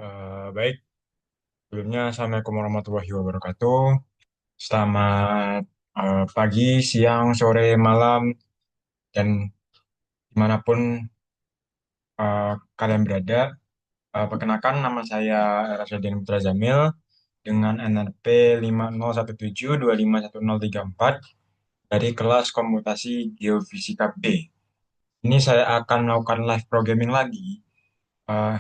Baik, sebelumnya Assalamualaikum warahmatullahi wabarakatuh. Selamat pagi, siang, sore, malam, dan dimanapun kalian berada. Perkenalkan, nama saya Rasyadin Putra Jamil dengan NRP 5017251034 dari kelas Komputasi Geofisika B. Ini saya akan melakukan live programming lagi. Eh,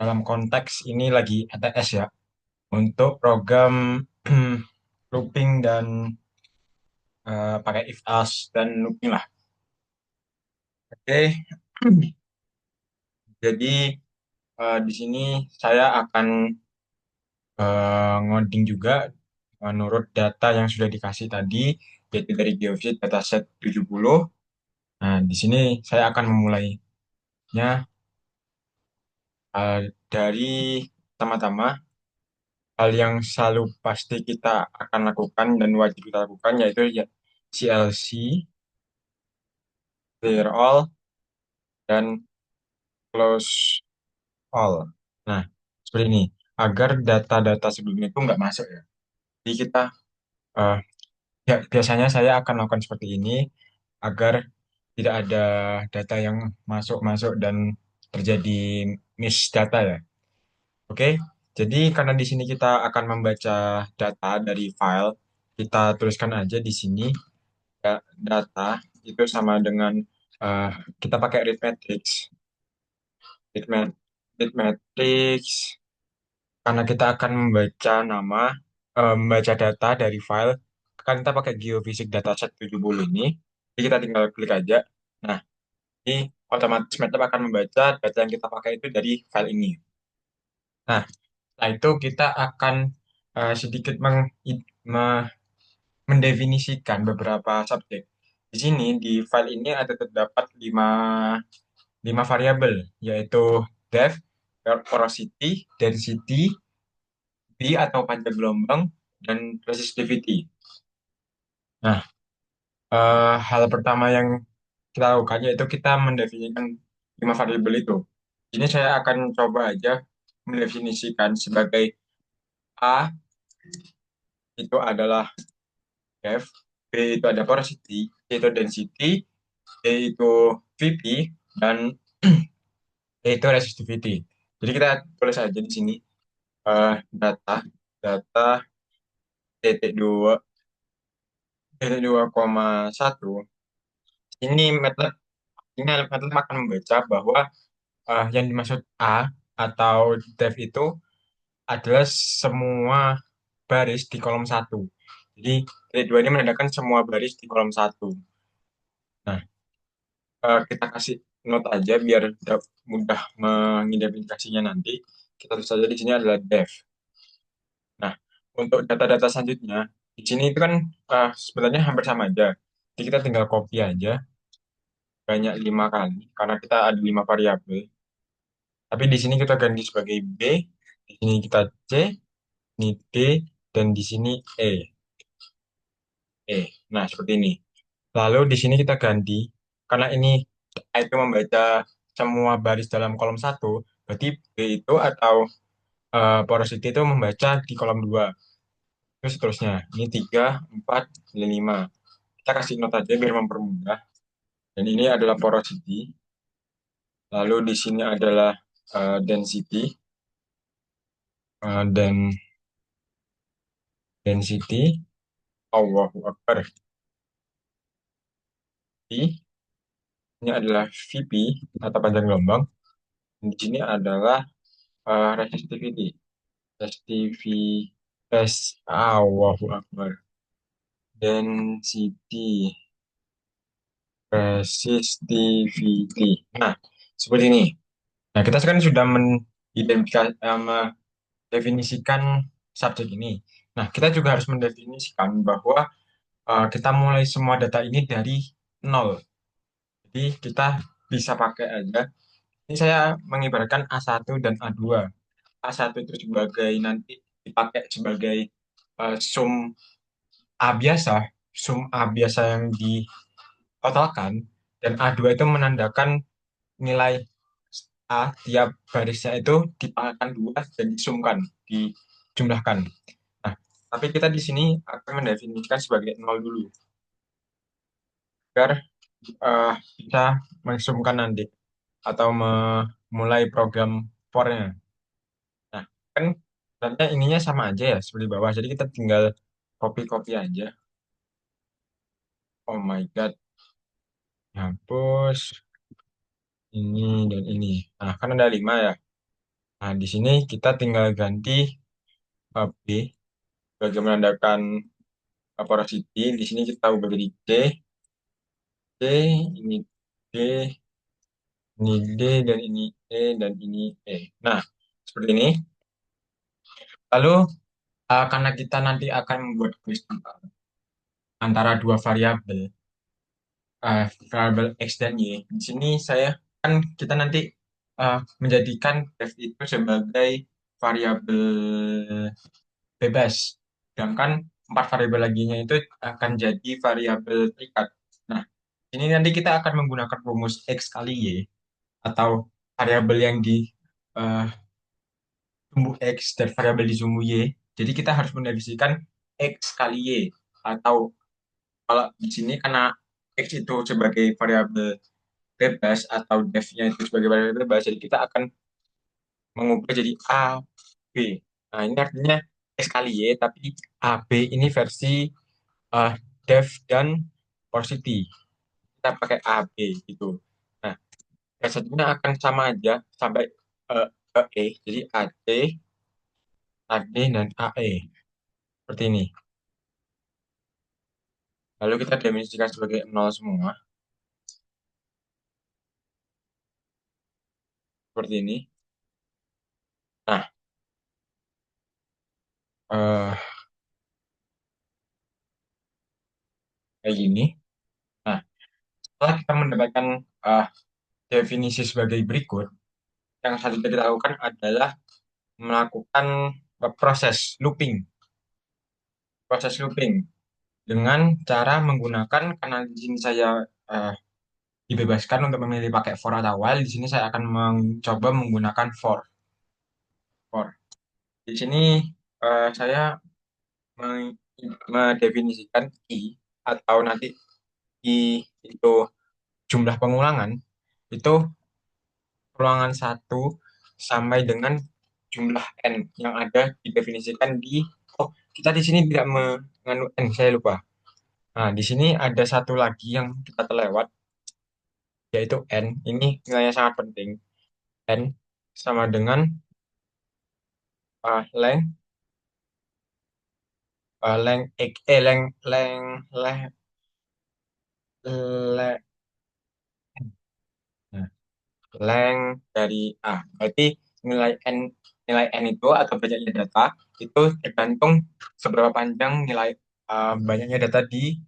Dalam konteks ini lagi ATS ya, untuk program looping dan pakai if else dan looping lah. Oke, jadi di sini saya akan ngoding juga menurut data yang sudah dikasih tadi, yaitu dari Geovisit dataset 70. Nah, di sini saya akan memulainya eh, dari pertama-tama hal yang selalu pasti kita akan lakukan dan wajib kita lakukan yaitu ya CLC, clear all, dan close all. Nah, seperti ini. Agar data-data sebelumnya itu nggak masuk ya. Jadi kita, eh, ya, biasanya saya akan lakukan seperti ini agar tidak ada data yang masuk-masuk dan terjadi miss data ya. Oke, jadi karena di sini kita akan membaca data dari file, kita tuliskan aja di sini data itu sama dengan eh, kita pakai read matrix. Read matrix karena kita akan membaca membaca data dari file, kan kita pakai Geofisik Dataset 70 ini, jadi kita tinggal klik aja. Nah, ini otomatis MATLAB akan membaca data yang kita pakai itu dari file ini. Nah, setelah itu kita akan sedikit me- mendefinisikan beberapa subjek. Di sini, di file ini ada terdapat lima variabel, yaitu depth, porosity, density, B atau panjang gelombang, dan resistivity. Nah, hal pertama yang kita lakukan yaitu kita mendefinisikan lima variabel itu. Ini saya akan coba aja mendefinisikan sebagai A itu adalah depth, B itu ada porosity, C itu density, D itu VP, dan E itu resistivity. Jadi kita tulis aja di sini data data titik dua titik 2,1. Ini MATLAB ini MATLAB akan membaca bahwa yang dimaksud A atau def itu adalah semua baris di kolom satu. Jadi titik dua ini menandakan semua baris di kolom satu. Nah, kita kasih note aja biar mudah mengidentifikasinya nanti. Kita tulis saja di sini adalah def. Nah, untuk data-data selanjutnya, di sini itu kan sebenarnya hampir sama aja. Jadi kita tinggal copy aja banyak 5 kali karena kita ada 5 variabel. Tapi di sini kita ganti sebagai B, di sini kita C, ini D, dan di sini E. E. Nah, seperti ini. Lalu di sini kita ganti, karena ini A itu membaca semua baris dalam kolom satu, berarti B itu atau porosity itu membaca di kolom dua. Terus seterusnya. Ini 3, 4, ini 5. Kita kasih note aja biar mempermudah. Dan ini adalah porosity. Lalu di sini adalah density. Dan density. Allahu Akbar. Ini adalah VP atau panjang gelombang. Di sini adalah resistivity. Resistivity. Allahu Akbar. Density. Resistivity. Nah, seperti ini. Nah, kita sekarang sudah mendefinisikan subjek ini. Nah, kita juga harus mendefinisikan bahwa kita mulai semua data ini dari nol. Jadi, kita bisa pakai aja. Ini saya mengibaratkan A1 dan A2. A1 itu sebagai nanti dipakai sebagai sum A biasa, sum A biasa yang ditotalkan, dan A2 itu menandakan nilai tiap barisnya itu dipangkas dua dan disumkan, dijumlahkan. Nah, tapi kita di sini akan mendefinisikan sebagai nol dulu, agar bisa mensumkan nanti atau memulai program for-nya. Nah, kan sebenarnya ininya sama aja ya seperti bawah, jadi kita tinggal copy-copy aja. Oh my God, hapus ini dan ini. Nah, kan ada 5 ya. Nah, di sini kita tinggal ganti B sebagai menandakan porosity. Di sini kita ubah jadi C, ini D, ini D, dan ini E, dan ini E. Nah, seperti ini. Lalu, karena kita nanti akan membuat kuis antara dua variabel X dan Y. Di sini kan kita nanti menjadikan def itu sebagai variabel bebas. Sedangkan 4 variabel laginya itu akan jadi variabel terikat. Nah, ini nanti kita akan menggunakan rumus X kali Y atau variabel yang di eh, sumbu X dan variabel di sumbu Y. Jadi kita harus mendefinisikan X kali Y atau kalau di sini karena X itu sebagai variabel bebas atau def-nya itu sebagai variabel bebas, jadi kita akan mengubah jadi A, B. Nah, ini artinya X kali Y, tapi A, B ini versi eh, def dan porosity. Kita pakai A, B gitu. Nah, biasanya akan sama aja sampai ke E. Jadi AD, AD, dan AE. Seperti ini. Lalu kita definisikan sebagai nol semua. Seperti ini. Nah, eh, kayak gini. Nah, setelah kita mendapatkan eh, definisi sebagai berikut, yang selanjutnya kita lakukan adalah melakukan proses looping dengan cara menggunakan, karena di sini saya eh, dibebaskan untuk memilih pakai for atau while. Di sini saya akan mencoba menggunakan for. Di sini saya mendefinisikan i, atau nanti i itu jumlah pengulangan, itu pengulangan satu sampai dengan jumlah n yang ada didefinisikan di, oh, kita di sini tidak mengandung n, saya lupa. Nah, di sini ada satu lagi yang kita terlewat, yaitu n. Ini nilainya sangat penting. N sama dengan length, length x, length length length length nah, length dari A. Berarti nilai n itu atau banyaknya data itu tergantung seberapa panjang banyaknya data di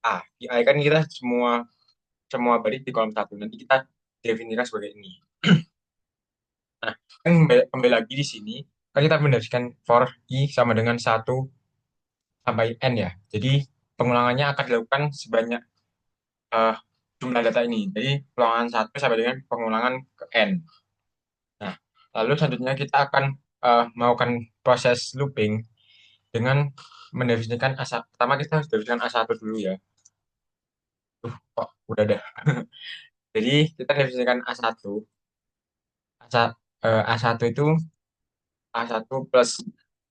A. Di A kan kita semua semua baris di kolom satu. Nanti kita definisikan sebagai ini. Nah, kan kembali lagi di sini, kan kita mendapatkan for i sama dengan satu sampai n ya. Jadi pengulangannya akan dilakukan sebanyak eh, jumlah data ini. Jadi pengulangan satu sampai dengan pengulangan ke n. Nah, lalu selanjutnya kita akan melakukan proses looping dengan mendefinisikan pertama kita harus definisikan A1 dulu ya. Kok udah ada. Jadi kita definisikan A1. A1 itu A1 plus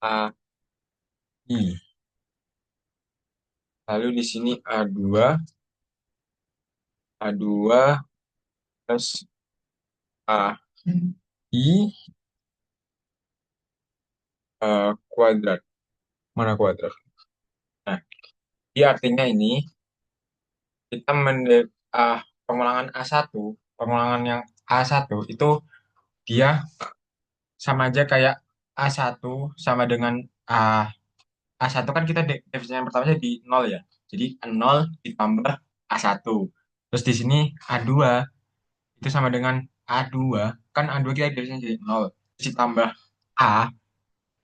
AI. Lalu di sini A2 plus AI kuadrat. Mana kuadrat? Nah, ini artinya ini kita pengulangan A1, pengulangan yang A1 itu dia sama aja kayak A1 sama dengan A, A1 kan kita definisi yang pertamanya di 0 ya. Jadi 0 ditambah A1. Terus di sini A2 itu sama dengan A2. Kan A2 kita definisinya jadi 0. Terus ditambah A,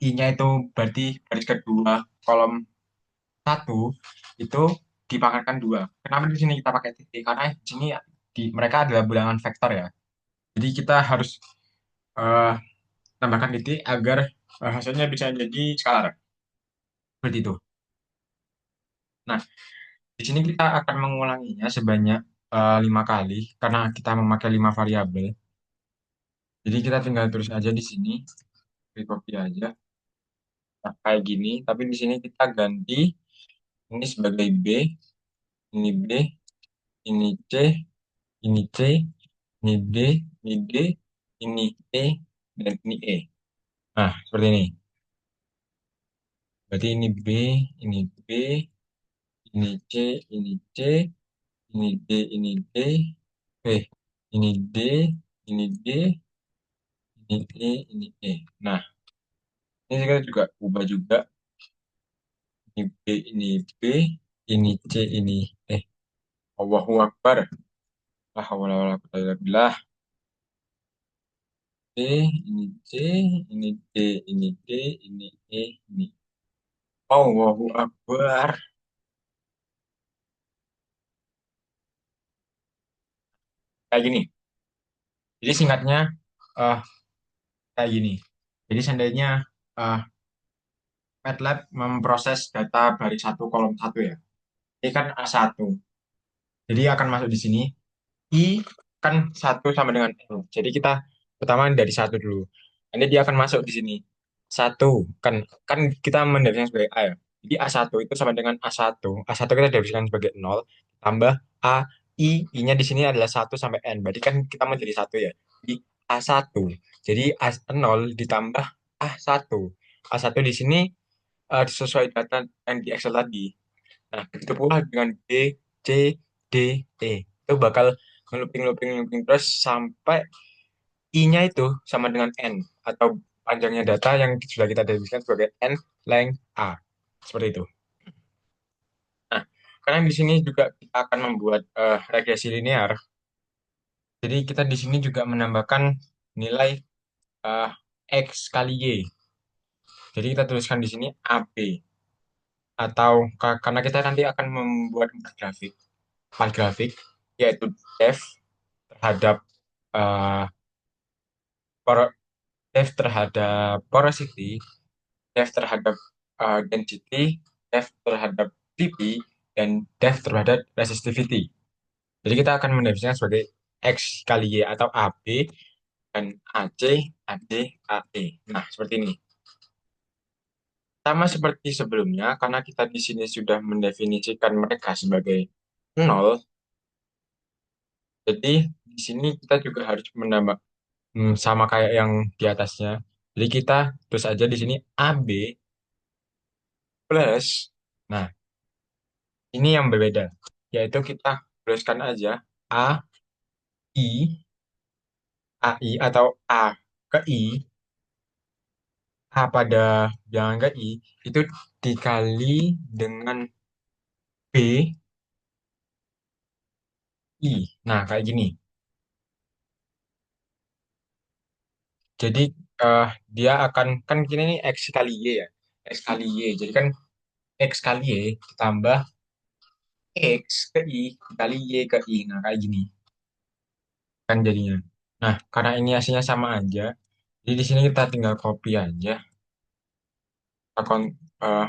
I-nya itu berarti baris kedua kolom satu itu dipangkatkan dua. Kenapa di sini kita pakai titik? Karena di sini mereka adalah bilangan vektor ya. Jadi kita harus eh, tambahkan titik agar hasilnya bisa jadi scalar. Seperti itu. Nah, di sini kita akan mengulanginya sebanyak 5 kali karena kita memakai 5 variabel. Jadi kita tinggal tulis aja di sini, copy aja. Nah, kayak gini. Tapi di sini kita ganti ini sebagai B, ini B, ini C, ini C, ini D, ini D, ini E, dan ini E. Nah, seperti ini. Berarti ini B, ini C, ini C, ini D, ini D, ini D, ini D, ini E, ini E. Nah, ini kita juga ubah juga. Ini B, ini B, ini C, ini eh. Allahu Akbar. La haula wala quwwata illa billah. C, ini C, ini D, ini D, ini E, ini. Allahu Akbar. Kayak gini. Jadi singkatnya eh kayak gini. Jadi seandainya eh MATLAB memproses data baris satu kolom satu ya. Ini kan A1. Jadi akan masuk di sini. I kan satu sama dengan N. Jadi kita pertama dari satu dulu. Ini dia akan masuk di sini. Satu kan kan kita mendefinisikan sebagai A ya. Jadi A1 itu sama dengan A1. A1 kita definisikan sebagai 0 tambah A I-nya di sini adalah 1 sampai N. Berarti kan kita menjadi satu ya. Jadi A1. Jadi A0 ditambah A1. A1 di sini sesuai data yang di Excel tadi. Nah, begitu pula dengan B, C, D, E. Itu bakal ngeluping terus sampai I-nya itu sama dengan N atau panjangnya data yang sudah kita definisikan sebagai N length A. Seperti itu. Nah, karena di sini juga kita akan membuat regresi linear. Jadi kita di sini juga menambahkan nilai eh, X kali Y. Jadi kita tuliskan di sini AB. Atau karena kita nanti akan membuat empat grafik, yaitu depth terhadap eh, poro- depth terhadap porosity, depth terhadap density, depth terhadap TP, dan depth terhadap resistivity. Jadi kita akan mendefinisikan sebagai X kali Y atau AB dan AC, AD, AE. Nah, seperti ini. Sama seperti sebelumnya, karena kita di sini sudah mendefinisikan mereka sebagai nol, jadi di sini kita juga harus menambah sama kayak yang di atasnya. Jadi kita terus aja di sini AB plus. Nah, ini yang berbeda, yaitu kita tuliskan aja A I AI atau A ke I, A pada bilangan ke I itu dikali dengan B I. Nah, kayak gini. Jadi eh, dia akan kan gini nih X kali Y ya. X kali Y. Jadi kan X kali Y ditambah X ke I kali Y ke I. Nah, kayak gini kan jadinya. Nah, karena ini hasilnya sama aja, jadi di sini kita tinggal copy aja. Akun eh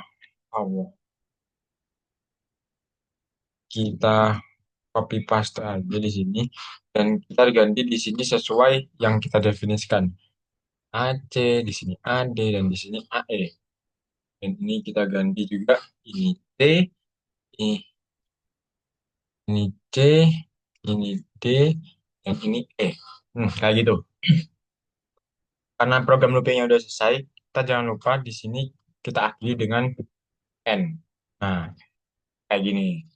Allah. Kita copy paste aja di sini dan kita ganti di sini sesuai yang kita definisikan. AC di sini AD dan di sini AE. Dan ini kita ganti juga ini T, ini C, ini D, dan ini E. Kayak gitu. Karena program loopingnya udah selesai, kita jangan lupa di sini kita akhiri dengan N. Nah, kayak gini.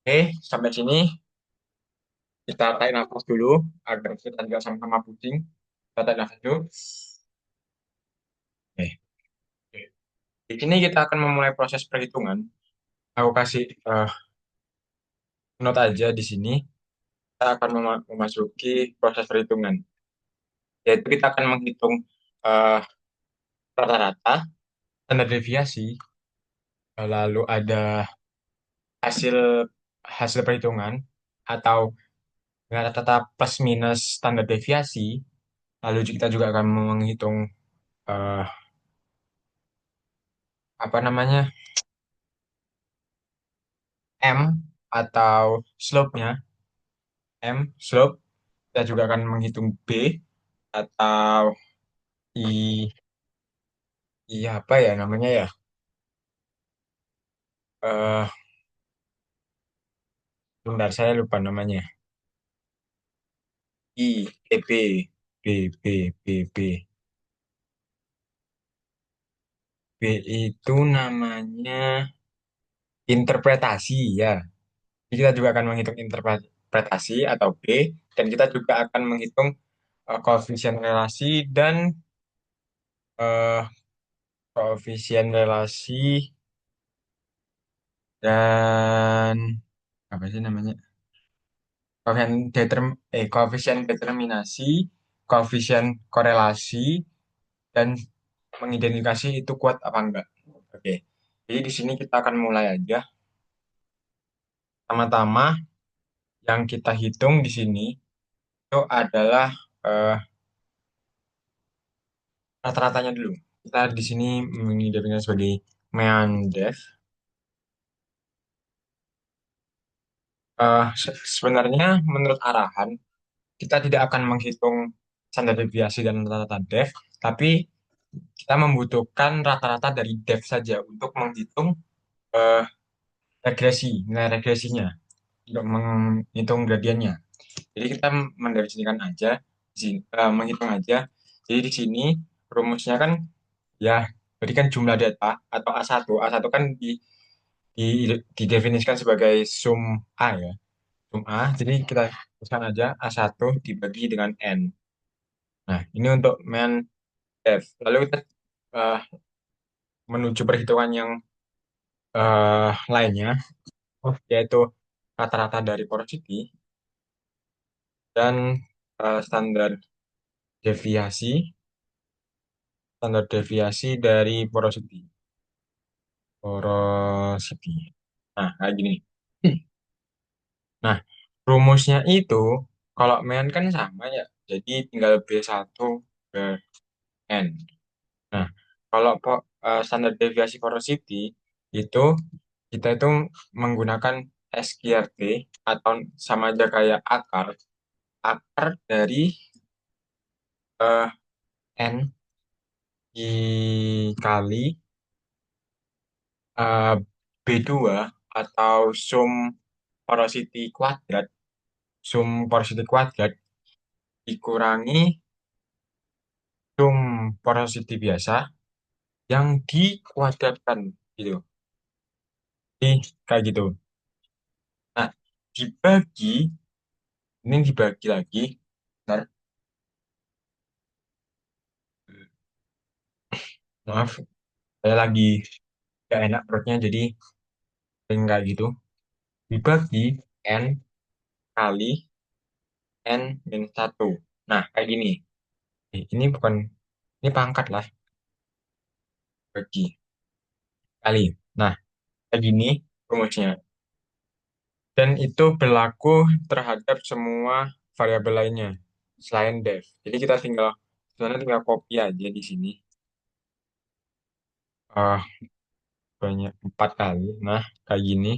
Oke, sampai sini kita tarik nafas dulu agar kita tidak sama-sama pusing. Kita tarik nafas dulu. Oke. Di sini kita akan memulai proses perhitungan. Aku kasih note aja di sini. Kita akan memasuki proses perhitungan. Yaitu kita akan menghitung eh, rata-rata, standar deviasi, lalu ada hasil hasil perhitungan atau dengan rata-rata plus minus standar deviasi. Lalu kita juga akan menghitung eh, apa namanya M atau slope-nya. M slope. Kita juga akan menghitung B atau I, apa ya namanya ya? Eh, Bentar saya lupa namanya. B. B itu namanya interpretasi ya. Jadi kita juga akan menghitung interpretasi atau B, dan kita juga akan menghitung koefisien relasi dan eh, koefisien relasi dan apa sih namanya? Koefisien determinasi, koefisien korelasi, dan mengidentifikasi itu kuat apa enggak. Oke. Jadi di sini kita akan mulai aja. Pertama-tama yang kita hitung di sini itu adalah eh, rata-ratanya dulu. Kita di sini mengidentifikasikan sebagai mean def. Sebenarnya menurut arahan kita tidak akan menghitung standar deviasi dan rata-rata def, tapi kita membutuhkan rata-rata dari def saja untuk menghitung eh, nilai regresinya, untuk menghitung gradiennya. Jadi kita mendefinisikan aja, menghitung aja. Jadi di sini rumusnya kan ya berikan jumlah data atau A1. A1 kan didefinisikan sebagai sum A ya. Sum A, jadi kita tuliskan aja A1 dibagi dengan N. Nah, ini untuk main def. Lalu kita eh, menuju perhitungan yang lainnya, yaitu rata-rata dari porosity dan standar deviasi, dari porosity. Porosity. Nah, kayak gini. Nah, rumusnya itu kalau main kan sama ya. Jadi tinggal B1 ke N. Nah, kalau standar deviasi porosity itu kita itu menggunakan SQRT atau sama aja kayak akar dari eh, N dikali eh, B2 atau porosity kuadrat porosity kuadrat dikurangi sum porosity biasa yang dikuadratkan gitu. Jadi kayak gitu. Nah, dibagi ini dibagi lagi. Bentar, maaf, saya lagi gak enak perutnya jadi sering kayak gitu. Dibagi N kali N min satu. Nah, kayak gini. Ini bukan, ini pangkat lah, bagi kali. Nah, kayak gini rumusnya. Dan itu berlaku terhadap semua variabel lainnya selain def. Jadi kita sebenarnya tinggal copy aja di sini. Ah, banyak 4 kali. Nah, kayak gini.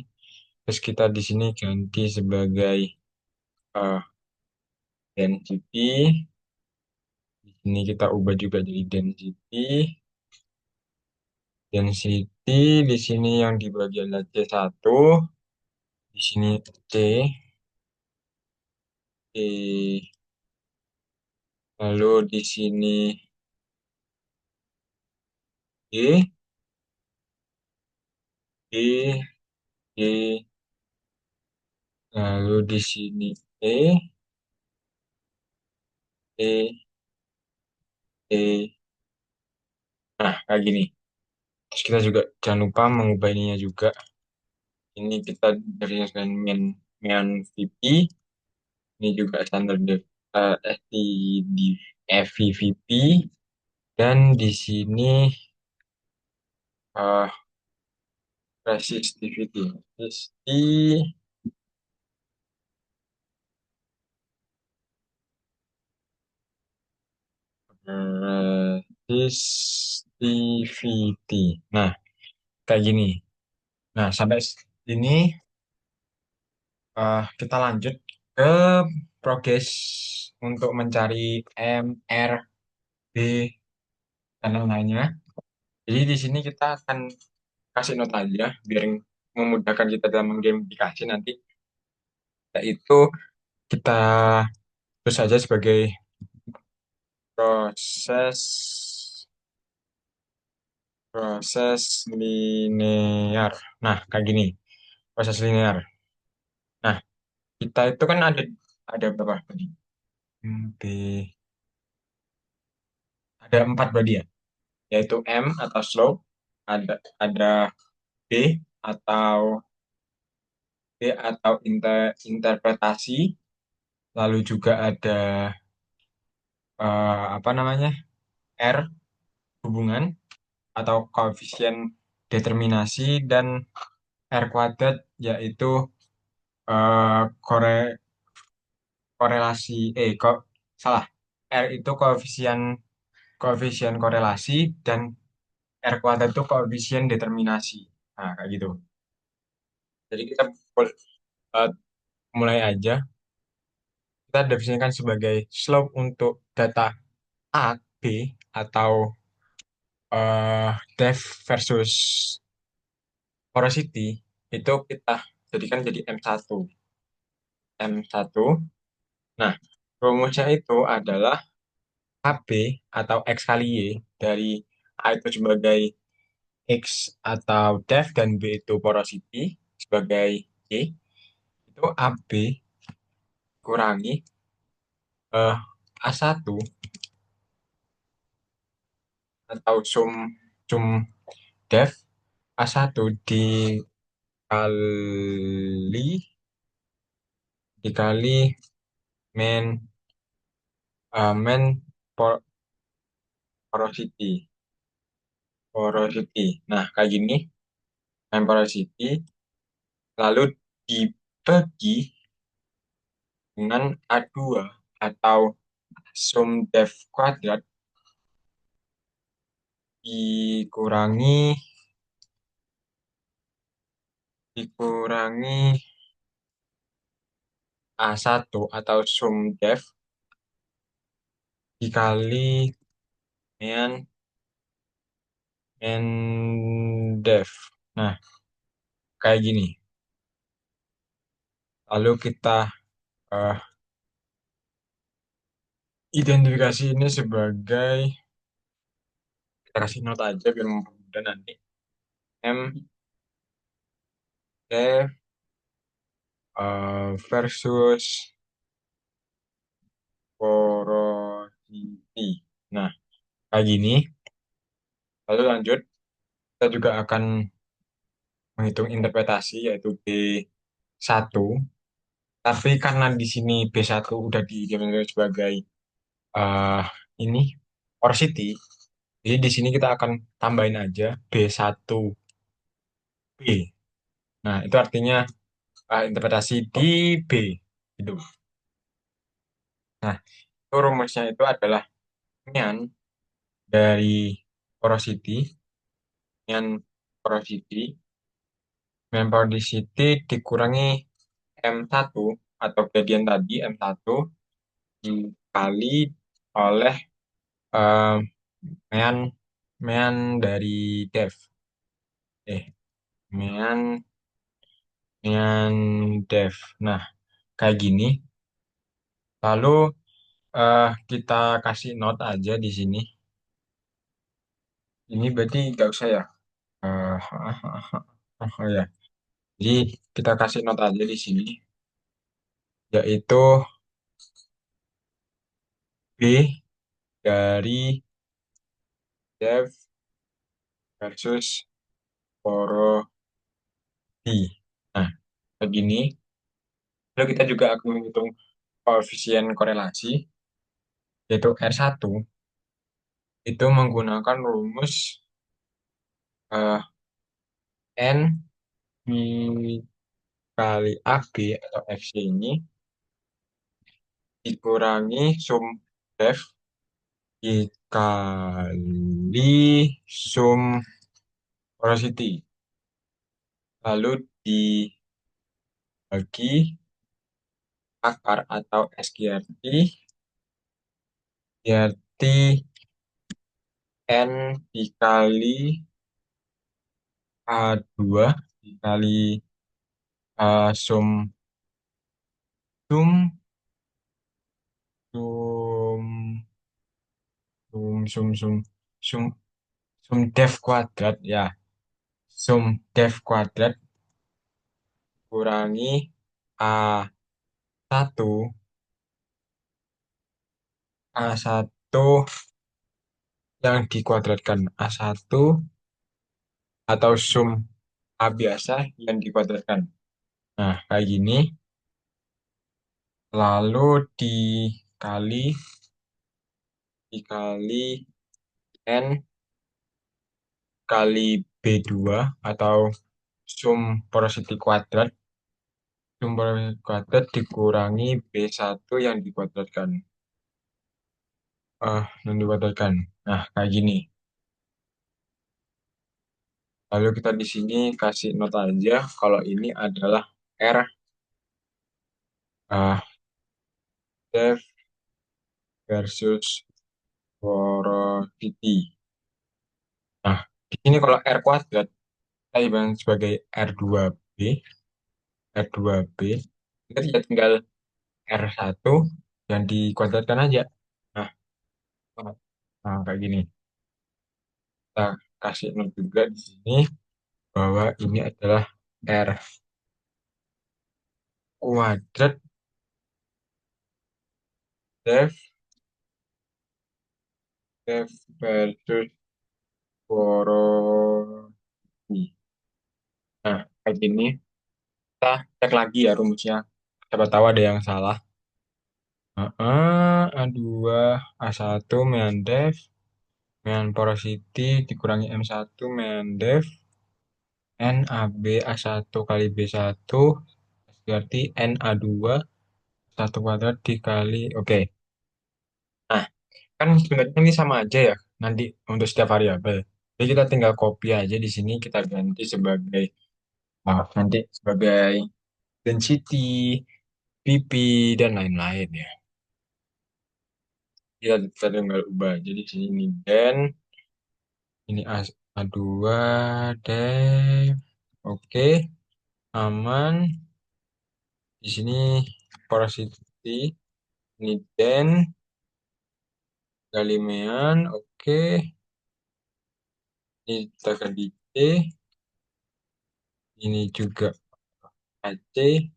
Terus kita di sini ganti sebagai eh, density. Di sini kita ubah juga jadi density. Density di sini yang dibagi adalah C1. Di sini C. Lalu di sini E, E, E. Lalu di sini E, E, E. Nah, kayak gini. Terus kita juga jangan lupa mengubah ininya juga. Ini kita dari mean, VP. Ini juga standar di FVVP. Dan di sini eh, resistivity. Resistivity. Nah, kayak gini. Nah, sampai sini kita lanjut ke progres untuk mencari M, R, B, dan lain-lainnya. Jadi di sini kita akan kasih note aja biar memudahkan kita dalam menggamifikasi nanti. Yaitu kita terus saja sebagai proses proses linear. Nah, kayak gini, proses linear. Nah, kita itu kan ada berapa tadi? B, ada empat berarti ya, yaitu M atau slope, ada B atau interpretasi, lalu juga ada apa namanya R hubungan atau koefisien determinasi dan R kuadrat yaitu kore korelasi kok salah R itu koefisien koefisien korelasi dan R kuadrat itu koefisien determinasi. Nah, kayak gitu. Jadi kita eh, mulai aja. Kita definisikan sebagai slope untuk data A, B, atau depth versus porosity, itu kita jadikan jadi M1. M1. Nah, rumusnya itu adalah AB atau X kali Y dari A itu sebagai X atau depth dan B itu porosity sebagai Y. Itu AB kurangi A1 atau sum sum depth A1 dikali main main porosity. Porosity. Nah, kayak gini, main porosity lalu dibagi dengan A2 atau sum depth kuadrat dikurangi dikurangi A1 atau sum depth dikali main depth. Nah, kayak gini. Lalu kita eh, identifikasi ini sebagai, kita kasih not aja biar mempermudah nanti. M depth versus porosity. Nah, kayak gini. Lalu lanjut, kita juga akan menghitung interpretasi yaitu B1. Tapi karena di sini B1 udah didefinisikan sebagai eh ini porosity, jadi di sini kita akan tambahin aja B1B. Nah, itu artinya interpretasi di B. Gitu. Nah, itu rumusnya itu adalah mean dari porosity, mean porosity, mean porosity dikurangi M1 atau gradient tadi M1 dikali oleh eh, mean mean dari depth. Mean mean depth. Nah, kayak gini. Lalu kita kasih note aja di sini. Ini berarti nggak usah ya. Eh, oh ya. Jadi kita kasih note aja di sini, yaitu B dari depth versus porosity. Nah, begini. Lalu kita juga akan menghitung koefisien korelasi, yaitu R1 itu menggunakan rumus eh, N dikali AB atau FC ini dikurangi sum def dikali sum porosity. Lalu dibagi akar atau SQRT, QRT N dikali A2 dikali sum sum sum sum sum sum def kuadrat ya. Sum def kuadrat kurangi A1 A1 yang dikuadratkan A1 atau sum A biasa yang dikuadratkan. Nah, kayak gini. Lalu dikali N kali B2 atau sum porosity kuadrat. Sum porosity kuadrat dikurangi B1 yang dikuadratkan. Yang dikuadratkan. Nah, kayak gini. Lalu kita di sini kasih not aja kalau ini adalah R uh, def versus porosity. Nah, di sini kalau R kuadrat kita ibarat sebagai R2B, R2B, kita tinggal R1 yang dikuadratkan aja. Nah, kayak gini. Kita kasih not juga di sini bahwa ini adalah R kuadrat def versus porosity. Nah, kayak gini. Kita cek lagi ya rumusnya. Siapa tahu ada yang salah. A2, A1 mendef, dengan porosity dikurangi M1 mendef, N AB A1 kali B1, berarti N A2, 1 kuadrat dikali, oke. Nah, kan sebenarnya ini sama aja ya, nanti untuk setiap variabel. Jadi kita tinggal copy aja di sini, kita ganti sebagai, nanti sebagai density, PP, dan lain-lain ya. Kita tinggal ubah. Jadi di sini ini den, ini A2, den. Oke, aman. Di sini porosity, ini den, galimean, oke. Ini kita ganti C, ini juga AC,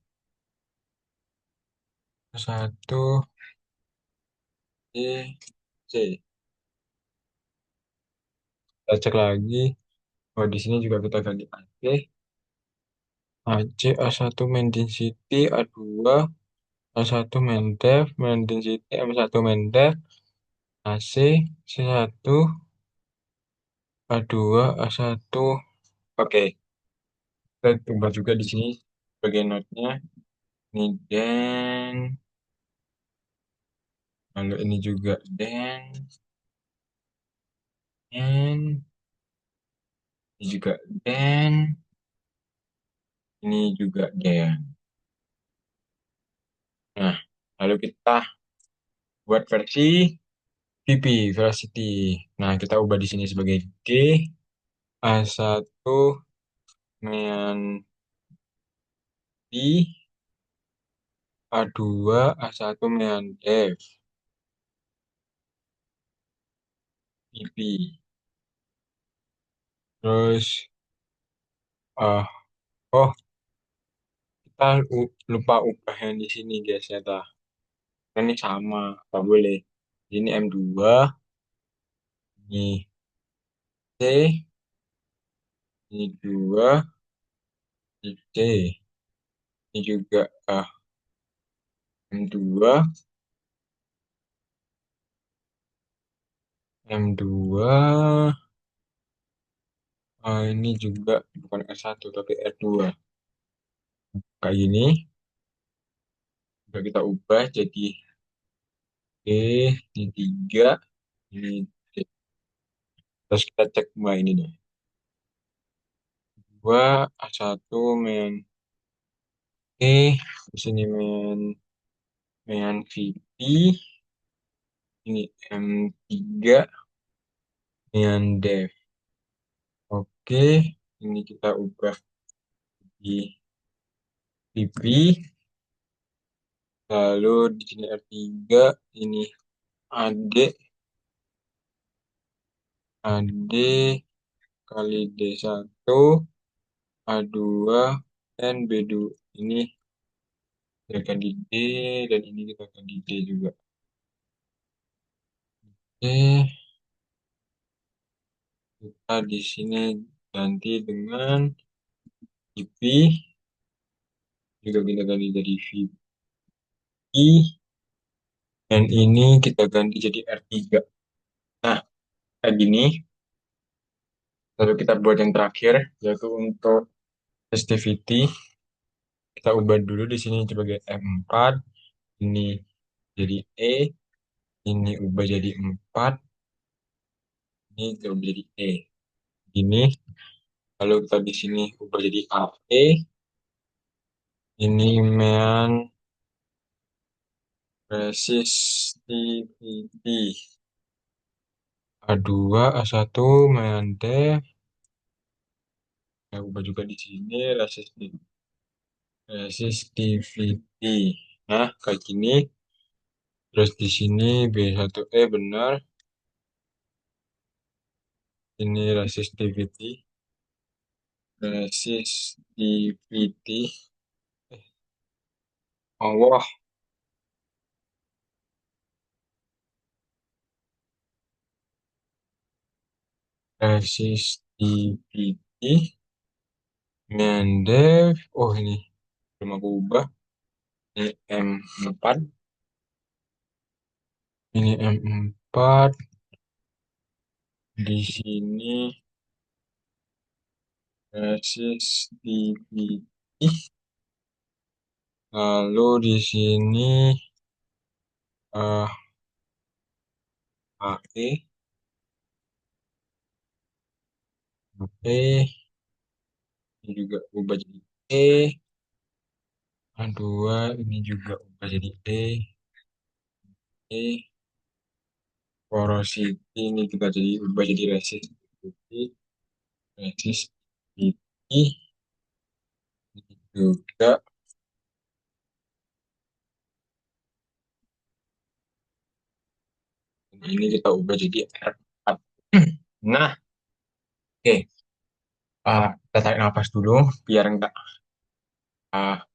satu, C, C. Kita cek lagi. Oh, di sini juga kita ganti AC. AC A1 main density, A2, A1 main def, main density, M1 main def, AC, C1, A2, A1. Oke, kita ubah juga di sini sebagai notnya. Ini den, lalu ini juga den, ini juga den, ini juga den. Nah, lalu kita buat versi VP, velocity. Nah, kita ubah di sini sebagai D, A1 mean B, A2, A1 mean F, VP. Terus, ah oh, kita lupa ubah yang di sini, guys, ya, tah. Ini sama, nggak boleh. Ini M2, ini C, ini 2, ini C. Ini juga M2, M2, ini juga bukan R1 tapi R2. Kayak gini, udah kita ubah jadi E, ini 3, ini D. Terus kita cek dua ini deh. Dua A1 main E, di sini main VP, ini M3 main dev. Oke, ini kita ubah di VP. Lalu di sini R3 ini AD AD kali D1 A2 dan B2 ini kita ganti D dan ini kita ganti D juga. Oke, kita di sini ganti dengan VP, juga kita ganti jadi VP, dan ini kita ganti jadi R3. Nah, kayak gini. Lalu kita buat yang terakhir, yaitu untuk sensitivity. Kita ubah dulu di sini sebagai M4, ini jadi E, ini ubah jadi 4, ini kita ubah jadi E. Ini, lalu kita di sini ubah jadi AE, ini main resistivity. A2, A1 main def, kita ubah juga di sini resistivity. Nah, kayak gini. Terus di sini B1E benar, ini resistivity, Allah, resistivity, Mendev, oh ini belum aku ubah, ini M4, ini M4, di sini resistivity, lalu di sini uh, AE, AE, ini juga ubah jadi E, A2, ini juga ubah jadi E, porosity ini kita jadi ubah jadi resistivity, resistivity ini juga ini kita ubah jadi R4. Nah, oke. Kita tarik nafas dulu biar enggak ah,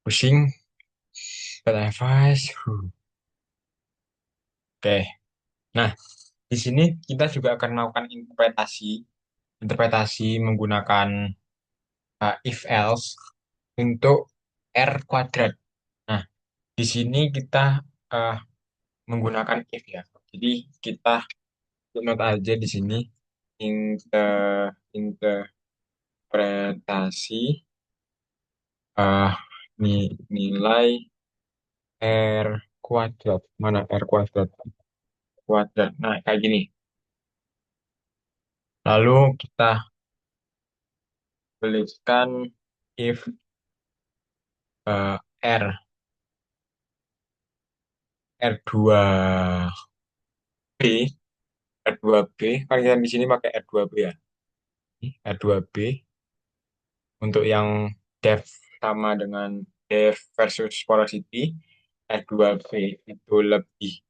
pusing. Kita tarik nafas. Oke. Nah, di sini kita juga akan melakukan interpretasi menggunakan if else untuk R kuadrat. Nah, di sini kita uh, menggunakan if ya. Jadi kita note aja di sini interpretasi uh, nilai R kuadrat. Mana R kuadrat? Kuadrat. Nah, kayak gini. Lalu kita tuliskan if R R2B R2B kan kita di sini pakai R2B ya. R2B untuk yang depth sama dengan depth versus porosity, R2B itu lebih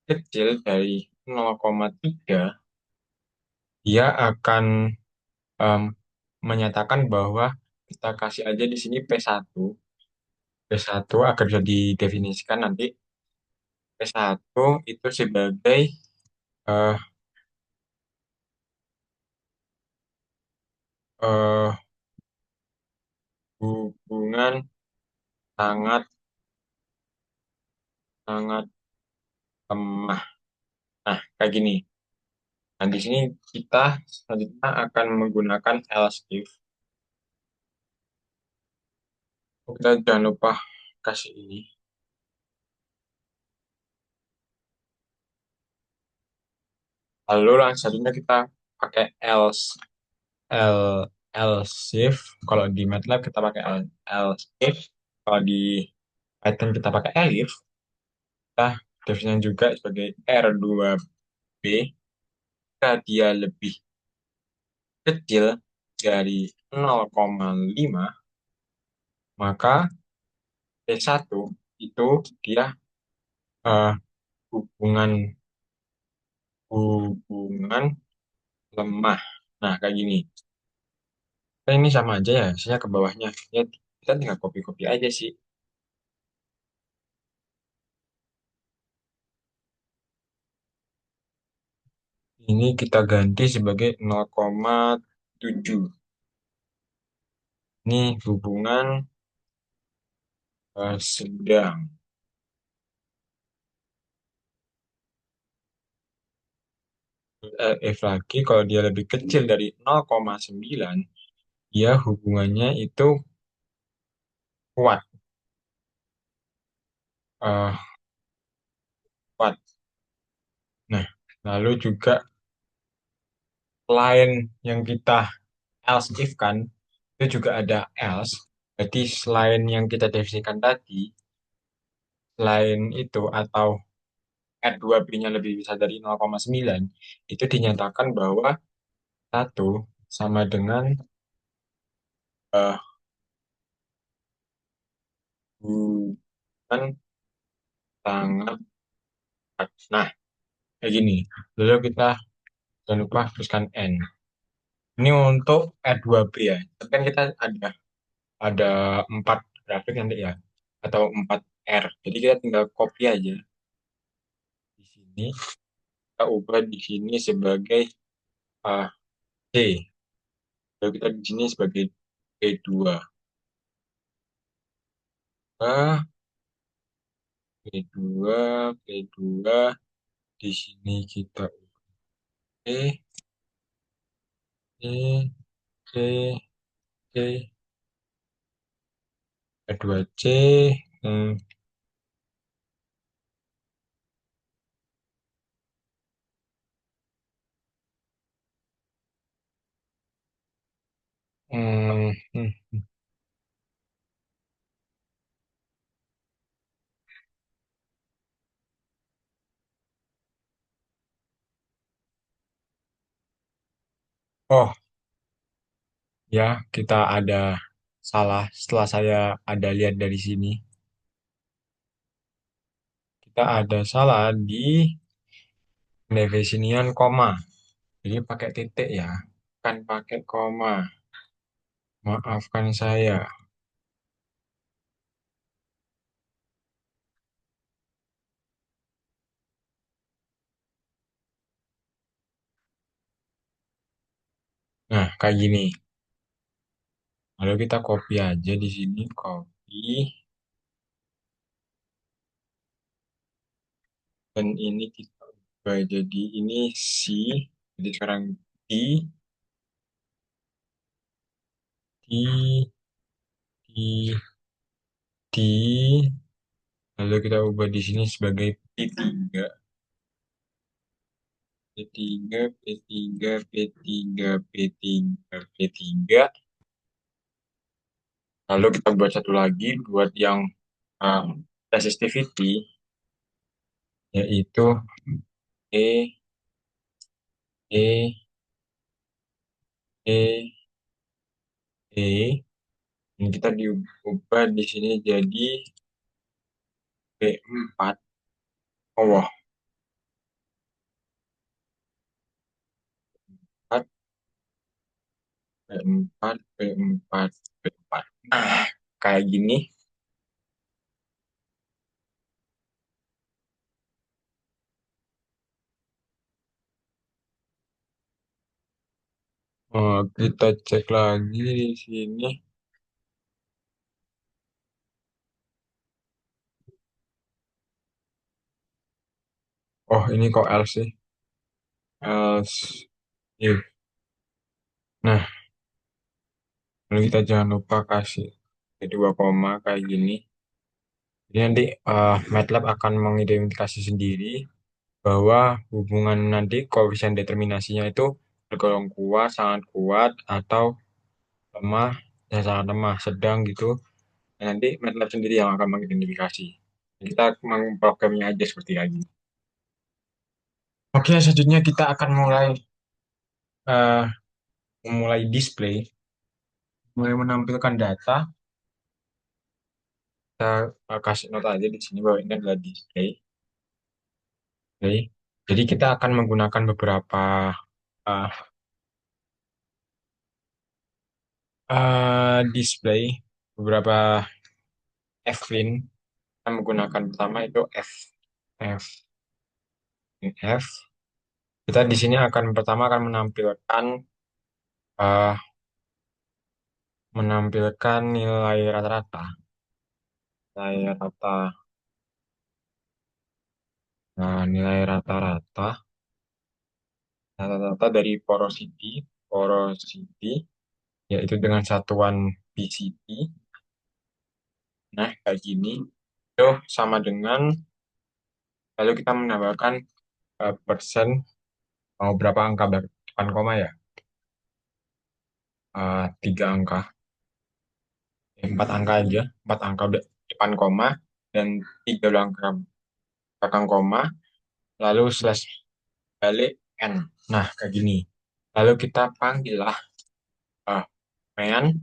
kecil dari 0,3, dia akan em, menyatakan bahwa kita kasih aja di sini P1 agar bisa didefinisikan nanti P1 itu sebagai eh, eh, hubungan sangat sangat lemah. Nah, kayak gini. Nah, di sini kita selanjutnya akan menggunakan else if. Kita jangan lupa kasih ini. Lalu selanjutnya kita pakai else, L, else if. Kalau di MATLAB kita pakai else if. Kalau di Python kita pakai elif. Kita definisinya juga sebagai R2B. Jika dia lebih kecil dari 0,5, maka P1 itu dia eh, hubungan hubungan lemah. Nah, kayak gini. Kan ini sama aja ya, hasilnya ke bawahnya. Ya, kita tinggal copy-copy aja sih. Ini kita ganti sebagai 0,7. Ini hubungan sedang. If lagi, kalau dia lebih kecil dari 0,9, dia hubungannya itu kuat. eh, kuat. Nah, lalu juga selain yang kita else if kan, itu juga ada else. Jadi selain yang kita definisikan tadi, selain itu atau R2B-nya lebih besar dari 0,9, itu dinyatakan bahwa satu sama dengan eh, hubungan sangat dekat. Nah, kayak gini. Lalu kita jangan lupa tuliskan N. Ini untuk R2B ya. Tapi kan kita ada 4 grafik nanti ya. Atau 4 R. Jadi kita tinggal copy aja di sini. Kita ubah di sini sebagai uh, C. Lalu kita di sini sebagai P2. Ah, P2, P2. Di sini kita E, E, C, C, P2C. Hmm, hmm, hmm. Oh, ya, kita ada salah. Setelah saya ada lihat dari sini, kita ada salah di definisian koma. Jadi pakai titik ya, kan pakai koma. Maafkan saya. Nah, kayak gini. Lalu kita copy aja di sini, copy. Dan ini kita ubah jadi ini C. Jadi sekarang D, D, D, D. Lalu kita ubah di sini sebagai P3. P3, P3, P3, P3, P3. Lalu kita buat satu lagi buat yang resistivity, yaitu E, E, E, E. Ini kita diubah di sini jadi P4. Oh, wah, P4, P4, P4, P4. Nah, kayak gini. Oh, kita cek lagi di sini. Oh, ini kok else sih? Else if. Nah, lalu kita jangan lupa kasih dua koma kayak gini. Jadi nanti MATLAB akan mengidentifikasi sendiri bahwa hubungan nanti koefisien determinasinya itu tergolong kuat, sangat kuat, atau lemah, dan sangat lemah, sedang gitu. Dan nanti MATLAB sendiri yang akan mengidentifikasi. Kita memprogramnya aja seperti lagi. Oke, selanjutnya kita akan eh, memulai display, mulai menampilkan data. Kita kasih nota aja di sini bahwa ini adalah display. Oke. Jadi kita akan menggunakan beberapa eh, display, beberapa F-print. Kita menggunakan pertama itu F, F. Kita di sini akan pertama akan eh, menampilkan nilai rata-rata, nilai rata, nilai rata-rata dari porosity, yaitu dengan satuan PCT. Nah, kayak gini. Itu sama dengan, lalu kita menambahkan persen, mau berapa angka depan koma ya? 3 angka, 4 angka aja, 4 angka depan koma, dan 3 angka belakang koma, lalu slash balik N. Nah, kayak gini. Lalu kita panggil lah uh, main,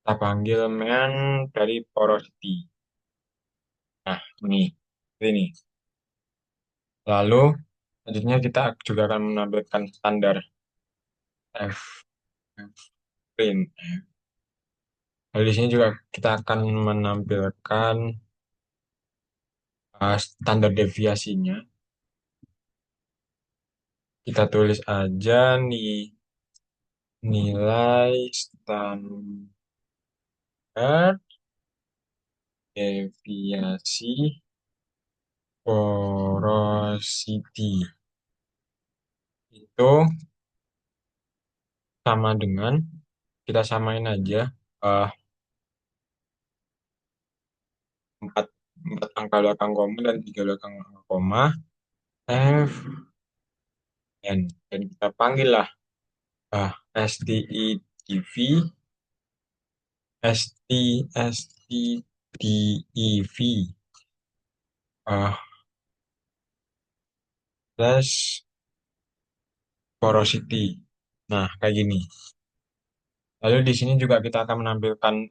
kita panggil main dari porosity. Nah, ini. Lalu, selanjutnya kita juga akan menampilkan standar F, F print. Lalu di sini juga kita akan menampilkan standar deviasinya. Kita tulis aja nih nilai standar deviasi porosity itu sama dengan, kita samain aja eh, 4, 4 angka belakang koma dan 3 belakang koma F N, dan kita panggil lah ah, STIDV STDEV ah, plus porosity. Nah, kayak gini. Lalu di sini juga kita akan menampilkan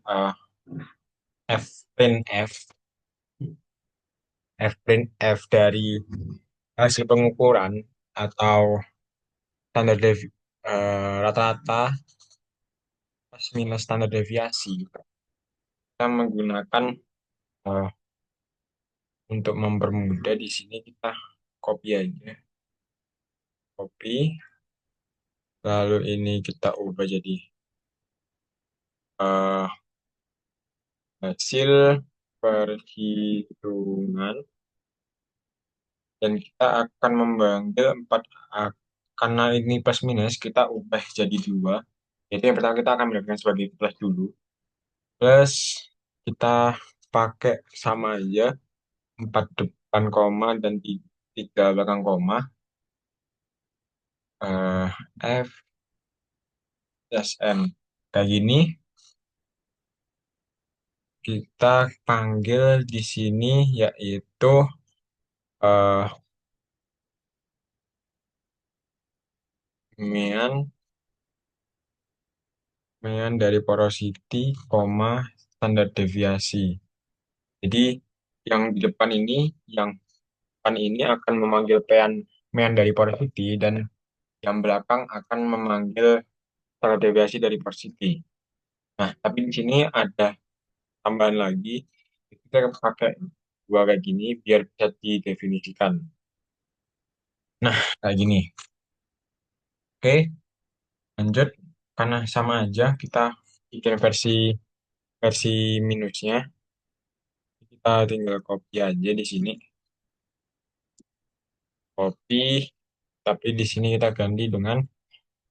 F print F dari hasil pengukuran atau standar rata-rata plus minus standar deviasi. Kita menggunakan eh, untuk mempermudah di sini kita copy aja, copy. Lalu ini kita ubah jadi eh, hasil perhitungan, dan kita akan memanggil 4 karena ini plus minus kita ubah jadi 2. Jadi yang pertama kita akan melakukan sebagai plus dulu. Plus kita pakai sama aja 4 depan koma dan 3 belakang koma. eh, F plus N. Kayak gini kita panggil di sini yaitu eh, mean mean dari porosity, koma, standar deviasi. Jadi yang di depan ini, yang depan ini akan memanggil mean dari porosity, dan yang belakang akan memanggil standar deviasi dari porosity. Nah, tapi di sini ada tambahan lagi. Kita pakai dua kayak gini biar bisa didefinisikan. Nah, kayak gini. Oke, lanjut. Karena sama aja, kita bikin versi minusnya. Kita tinggal copy aja di sini. Copy, tapi di sini kita ganti dengan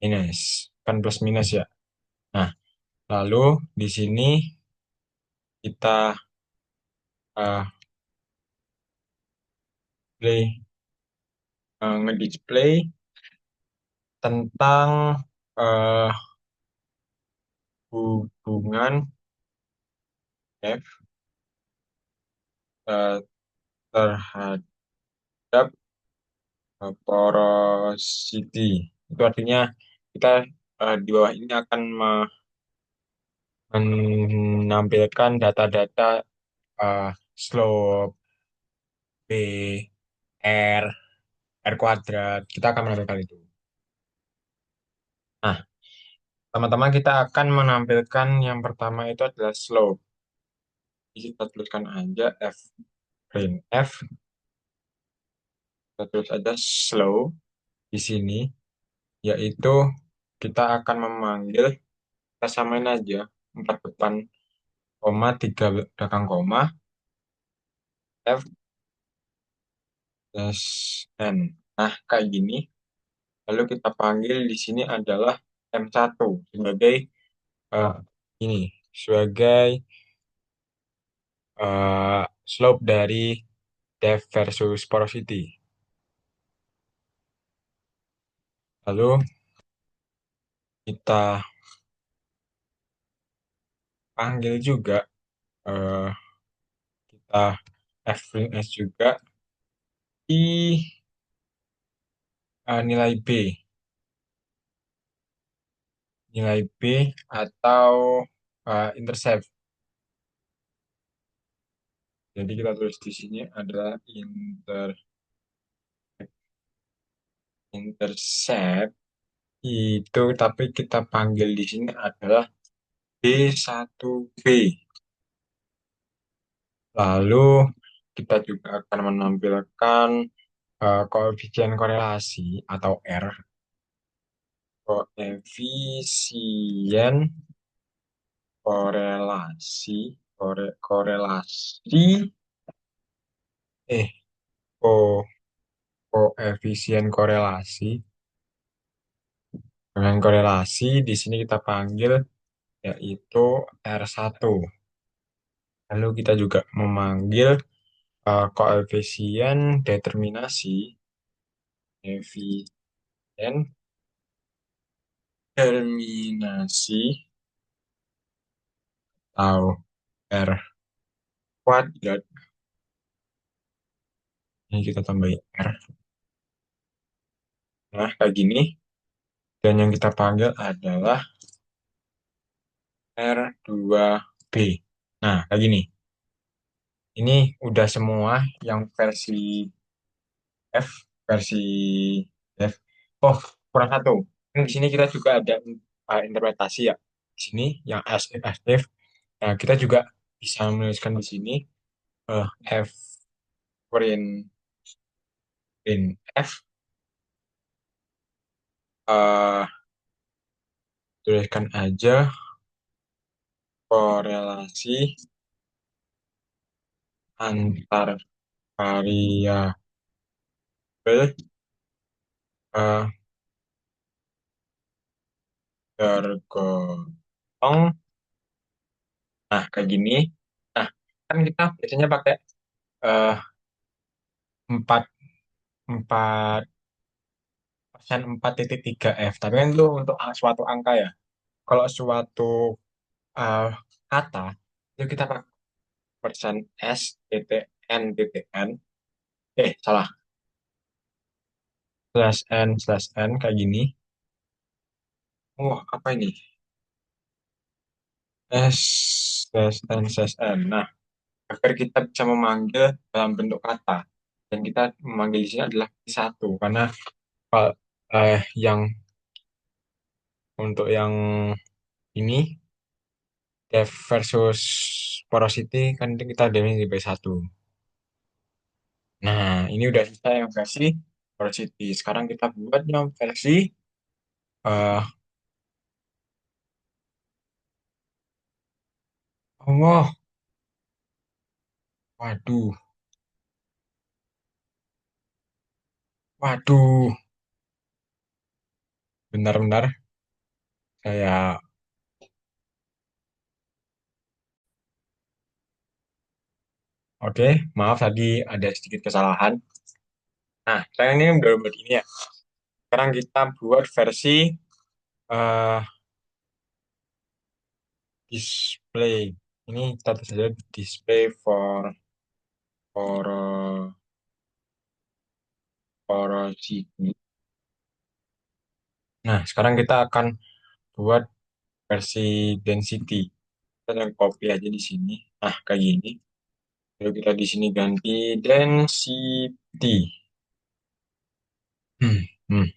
minus. Kan plus minus ya. Nah, lalu di sini kita uh, play. ngedisplay tentang eh, hubungan F eh, terhadap porosity. Itu artinya kita di bawah ini akan menampilkan data-data eh, slope, B, R, R kuadrat. Kita akan menampilkan itu. Nah, teman-teman kita akan menampilkan yang pertama itu adalah slope. Jadi kita tuliskan aja F print F. Kita tulis aja slope di sini, yaitu kita akan memanggil, kita samain aja 4 depan koma, 3 belakang koma, F plus N. Nah, kayak gini. Lalu kita panggil di sini adalah M1 sebagai eh, ini sebagai slope dari depth versus porosity. Lalu kita panggil juga eh, kita F' juga di nilai B atau intercept. Jadi kita tulis di sini adalah intercept itu, tapi kita panggil di sini adalah B1B. Lalu kita juga akan menampilkan koefisien korelasi atau R. Koefisien korelasi, korelasi, eh, ko, koefisien korelasi dengan korelasi di sini kita panggil yaitu R1. Lalu kita juga memanggil koefisien determinasi, koefisien determinasi atau R kuadrat. Ini kita tambahin R. Nah, kayak gini. Dan yang kita panggil adalah R2B. Nah, kayak gini. Ini udah semua yang versi F, versi F. Oh, kurang satu. Di sini kita juga ada interpretasi ya. Di sini yang as if. Nah, kita juga bisa menuliskan di sini F print F, eh, tuliskan aja korelasi antar variabel eh, tergolong. Nah, kayak gini. Nah, kan kita biasanya pakai eh, 4 4 persen 4,3 F. Tapi kan itu untuk suatu angka ya. Kalau suatu eh, kata, itu kita pakai persen S, titik N, titik N. Salah. Slash N kayak gini. Oh, apa ini? S, slash N. Nah, agar kita bisa memanggil dalam bentuk kata. Dan kita memanggil di sini adalah satu. Karena kalau yang untuk yang ini depth versus porosity kan kita definisi by satu. Nah, ini udah selesai yang versi porosity. Sekarang kita buat yang versi eh Allah, waduh, waduh, benar-benar saya oke, maaf tadi ada sedikit kesalahan. Nah, sekarang ini udah buat ini ya. Sekarang kita buat versi eh display. Ini kita tulis saja display for porosity. Nah, sekarang kita akan buat versi density. Kita yang copy aja di sini. Nah, kayak gini. Lalu kita di sini ganti density. Hmm, hmm.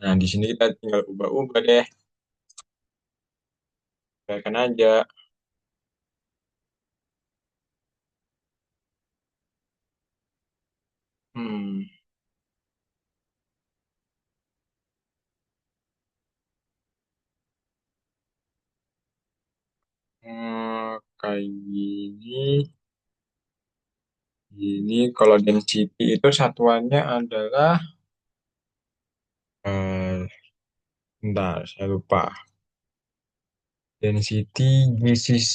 Nah, di sini kita tinggal ubah-ubah deh. Biarkan aja. Hmm, kayak gini. Ini kalau density itu satuannya adalah eh bentar, saya lupa. Density GCC.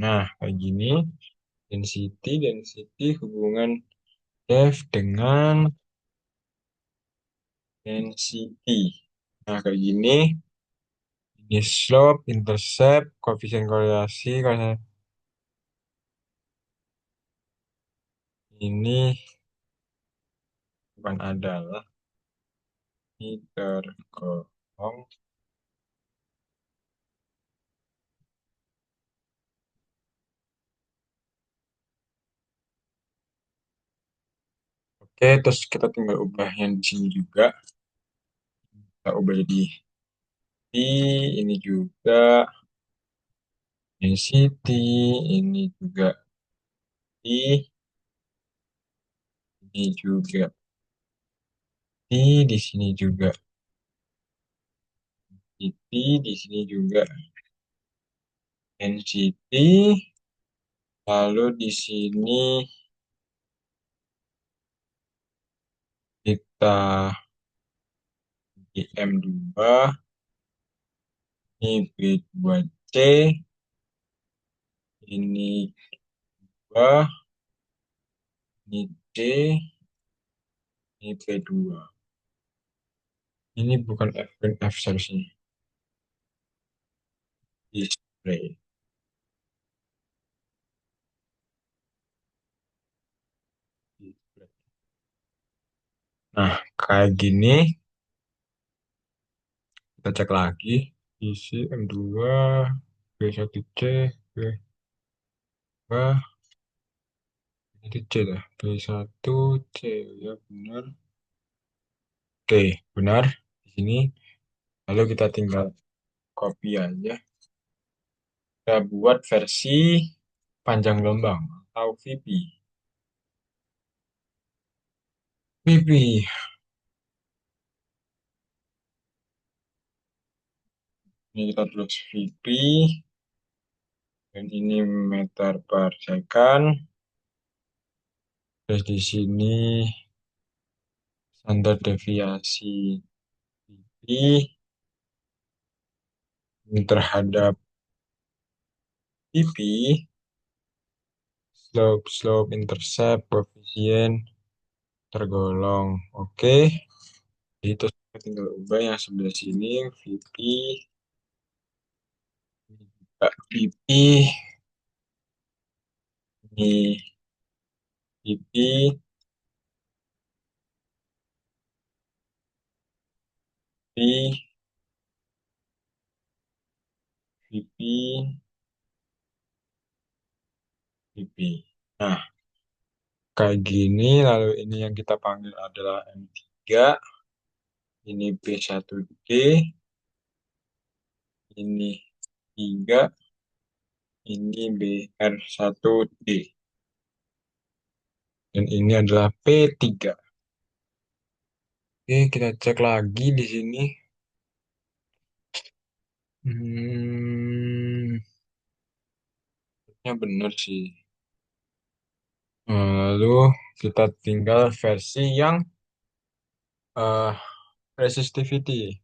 Nah, kayak gini. Density hubungan depth dengan density. Nah, kayak gini. Ini slope, intercept, koefisien korelasi. Kalau ini bukan adalah ini tergolong. Oke, terus kita tinggal ubah yang di sini juga. Kita ubah jadi ini juga density, ini juga ini juga di sini juga di sini juga density, lalu di sini kita di M2, ini B2C, ini 2, ini C, ini P2. Ini bukan F dan F seharusnya. Display. Display. Nah, kayak gini, kita cek lagi. Isi M2, B1C, B2, ini C lah. B1C, ya benar. Oke, benar. Di sini. Lalu kita tinggal copy aja. Kita buat versi panjang gelombang atau VP. VP. Ini kita tulis VP. Dan ini meter per second. Terus di sini standar deviasi VP ini terhadap VP, slope, intercept, koefisien tergolong. Oke, itu kita tinggal ubah yang sebelah sini VP, VP, ini VP, VP, VP, VP. Nah, kayak gini, lalu ini yang kita panggil adalah M3, ini B1D, ini 3, ini BR1D. Dan ini adalah P3. Oke, kita cek lagi di sini. Hmm, ya benar sih. Lalu kita tinggal versi yang eh resistivity.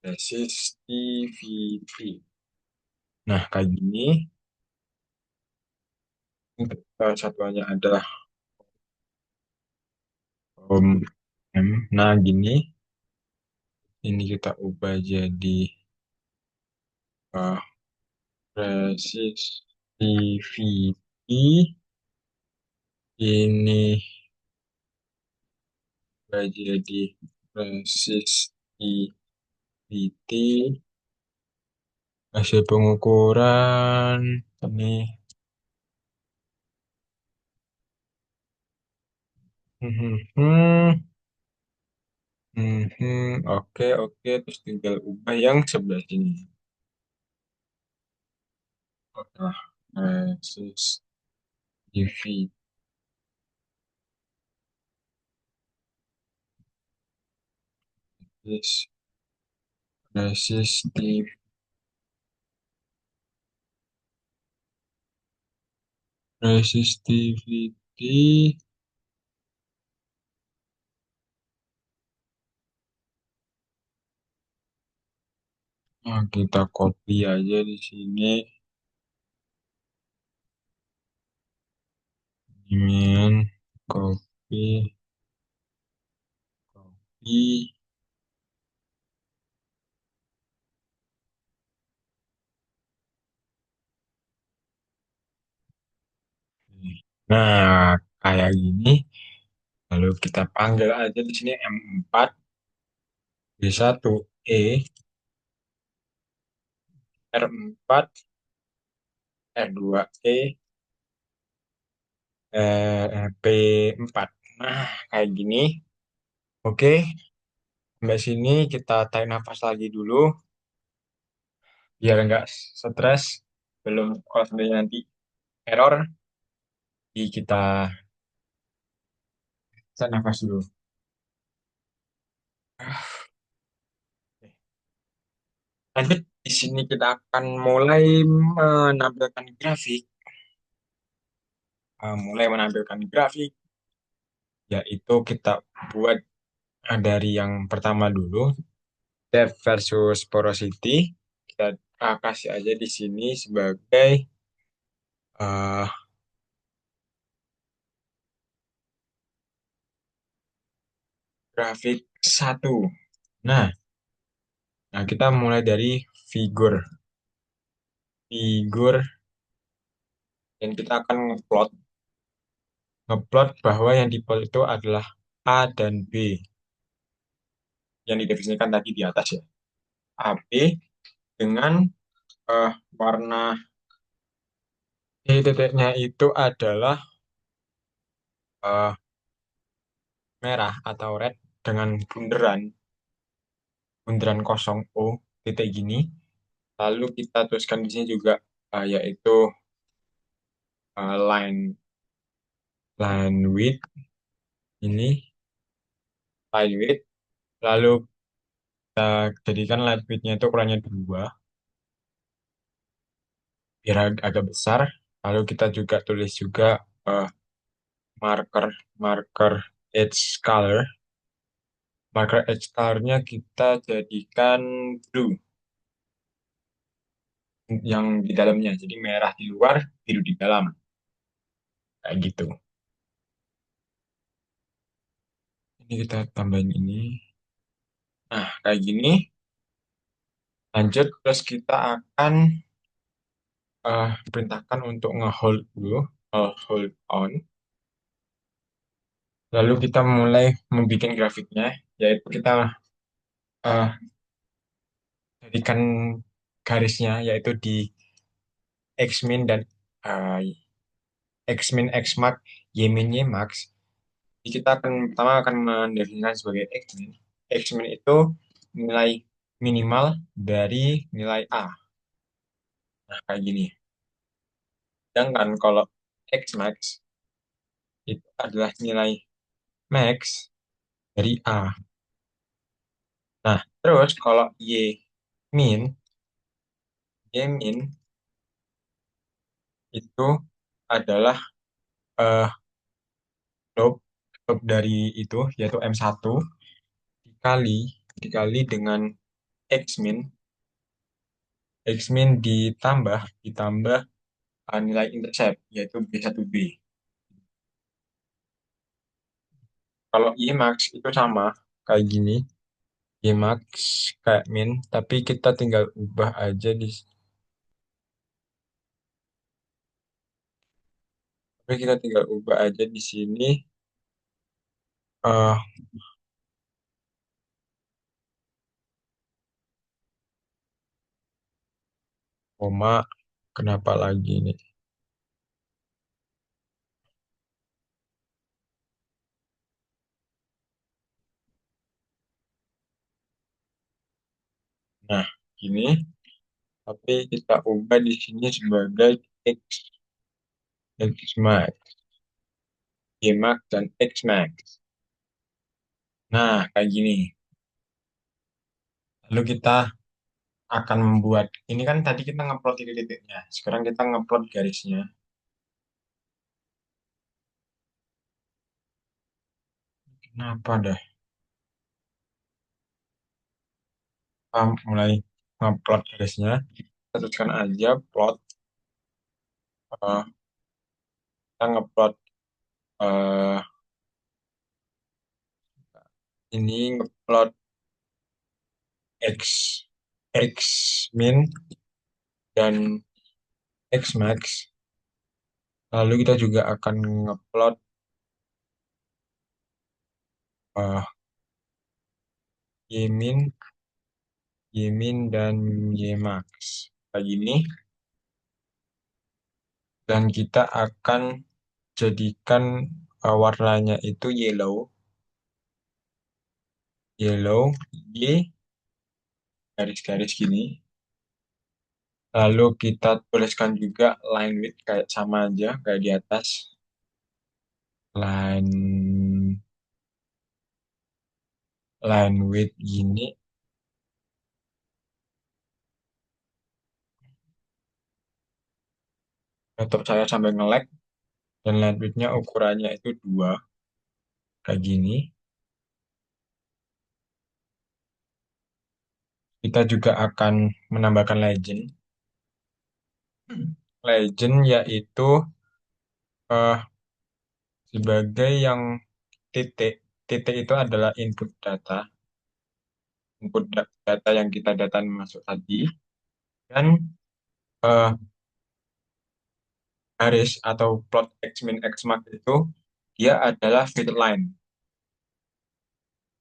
Resistivity. Nah, kayak gini, satuannya adalah M. Nah, gini, ini kita ubah jadi uh, resistivity. Ini ubah jadi resistivity. Hasil pengukuran. Ini. Hmm, hmm, oke, oke. Terus tinggal ubah yang sebelah sini. Nah, resistivity. Resistiv, resistivity. Nah, kita copy aja di sini. Min, copy, copy. Nah, kayak gini. Lalu kita panggil aja di sini M4, B1, R4, R2, P4. Nah, kayak gini. Oke, sampai sini kita tarik nafas lagi dulu, biar nggak stres. Belum, kalau sampai nanti error, jadi kita tarik nafas dulu. Lanjut, di sini kita akan mulai menampilkan grafik. Mulai menampilkan grafik, yaitu kita buat dari yang pertama dulu, depth versus porosity. Kita kasih aja di sini sebagai eh, grafik satu. Nah, nah, kita mulai dari figur. Figur, dan kita akan ngeplot bahwa yang diplot itu adalah A dan B yang didefinisikan tadi di atas ya. AB dengan eh, warna titiknya itu adalah eh, merah atau red dengan bunderan kosong O titik gini. Lalu kita tuliskan di sini juga yaitu line line width ini line width. Lalu kita jadikan line width-nya itu ukurannya 2 biar agak besar. Lalu kita juga tulis juga eh, marker marker edge color. Marker edge color-nya kita jadikan blue yang di dalamnya. Jadi merah di luar, biru di dalam. Kayak gitu. Ini kita tambahin ini. Nah, kayak gini. Lanjut, terus kita akan perintahkan untuk nge-hold dulu, hold on. Lalu kita mulai membuat grafiknya, yaitu kita eh, jadikan garisnya, yaitu di X-min dan eh, X-min, X-max, Y-min, Y-max. Jadi kita akan pertama akan mendefinisikan sebagai X-min. X-min itu nilai minimal dari nilai A. Nah, kayak gini. Sedangkan kalau X-max itu adalah nilai max dari A. Nah, terus kalau min, Y min itu adalah eh, slope, slope dari itu yaitu M1 dikali dikali dengan X min X min ditambah nilai intercept yaitu B1B. Kalau Y max itu sama kayak gini. Y max kayak min, tapi kita tinggal ubah aja tapi kita tinggal ubah aja di sini eh koma kenapa lagi nih? Nah, gini tapi kita ubah di sini sebagai X, X max, Y max dan X max. Nah, kayak gini. Lalu kita akan membuat, ini kan tadi kita ngeplot titik-titiknya. Sekarang kita ngeplot garisnya. Kenapa dah? Mulai ngeplot garisnya. Kita teruskan aja plot. eh, kita ngeplot eh, ini ngeplot X, X min dan X max. Lalu kita juga akan ngeplot eh, Y min, Y min dan Y max. Kayak gini. Dan kita akan jadikan warnanya itu yellow, yellow, Y, garis-garis gini. Lalu kita tuliskan juga line width kayak sama aja kayak di atas. Line line width gini. Laptop saya sampai nge-lag dan line width-nya ukurannya itu 2 kayak gini. Kita juga akan menambahkan legend. Legend yaitu eh, sebagai yang titik. Titik itu adalah input data yang kita data masuk tadi. Dan eh, garis atau plot X min X max itu dia adalah fit line.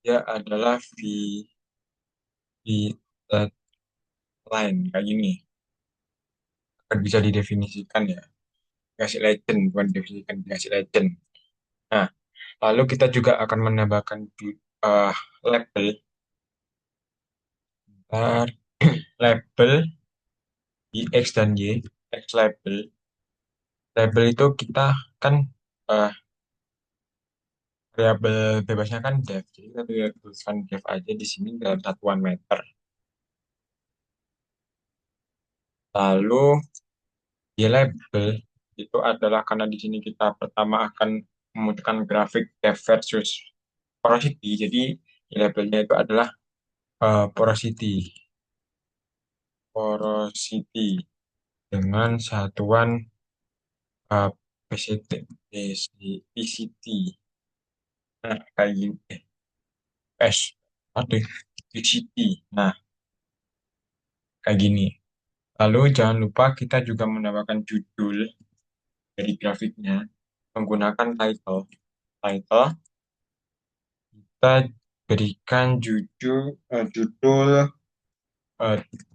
Dia adalah V line kayak gini. Akan bisa didefinisikan ya. Dikasih legend, bukan definisikan, dikasih legend. Nah, lalu kita juga akan menambahkan eh, label. Ntar, label di X dan Y. X label. Label itu kita kan eh, variabel bebasnya kan def. Jadi kita tinggal tuliskan def aja di sini dalam satuan meter. Lalu di label itu adalah karena di sini kita pertama akan memunculkan grafik depth versus porosity. Jadi di labelnya itu adalah porosity, porosity dengan satuan PCT, PCT. Nah, kayak gini. S, aduh, PCT. Nah, kayak gini. Lalu jangan lupa kita juga menambahkan judul dari grafiknya menggunakan title. Title kita berikan judul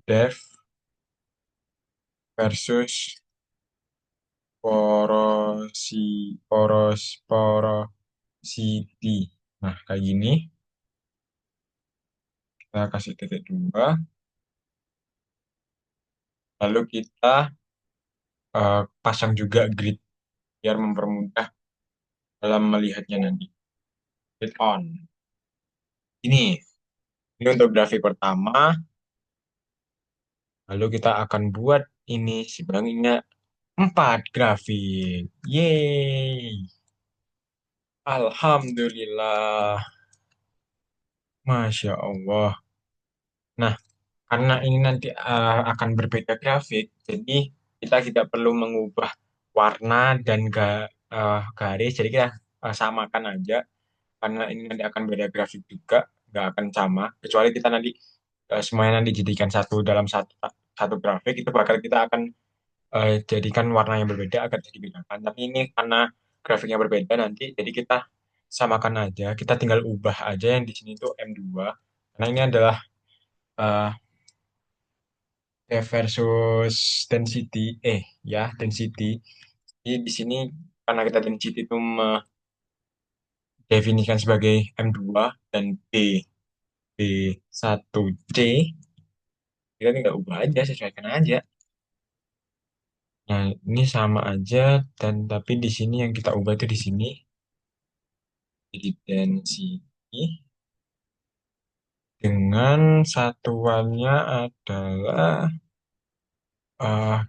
Dev versus porosity. Nah, kayak gini. Kita kasih titik dua. Lalu kita pasang juga grid biar mempermudah dalam melihatnya nanti. Grid on. Ini untuk grafik pertama. Lalu kita akan buat ini sebenarnya 4 grafik. Yeay. Alhamdulillah. Masya Allah. Nah, karena ini nanti akan berbeda grafik, jadi kita tidak perlu mengubah warna dan garis, jadi kita samakan aja, karena ini nanti akan beda grafik juga, nggak akan sama, kecuali kita nanti semuanya nanti jadikan satu dalam satu satu grafik, itu bakal kita akan jadikan warna yang berbeda akan jadi bedakan. Tapi ini karena grafiknya berbeda nanti, jadi kita samakan aja, kita tinggal ubah aja yang di sini tuh M2, karena ini adalah eh, versus density, density. Jadi di sini karena kita density itu mendefinisikan sebagai M2 dan B1C, kita tinggal ubah aja, sesuaikan aja. Nah, ini sama aja, dan tapi di sini yang kita ubah itu di sini jadi density dengan satuannya adalah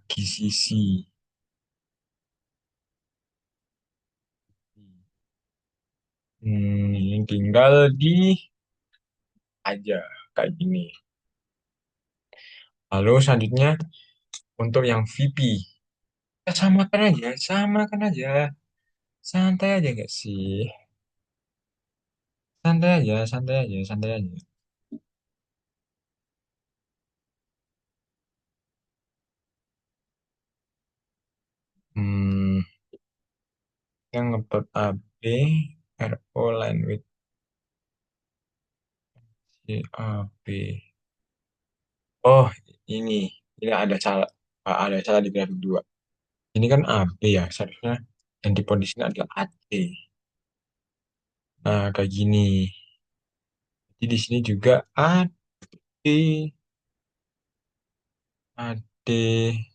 GCC. Ini tinggal di aja kayak gini. Lalu selanjutnya untuk yang VP, kita samakan aja, santai aja gak sih? Santai aja. Hmm, yang ngeplot AB, RO line with CAB. Oh, ini, ini ada salah di grafik 2. Ini kan AB ya, seharusnya yang di di sini adalah AD. Nah, kayak gini. Jadi di sini juga AD.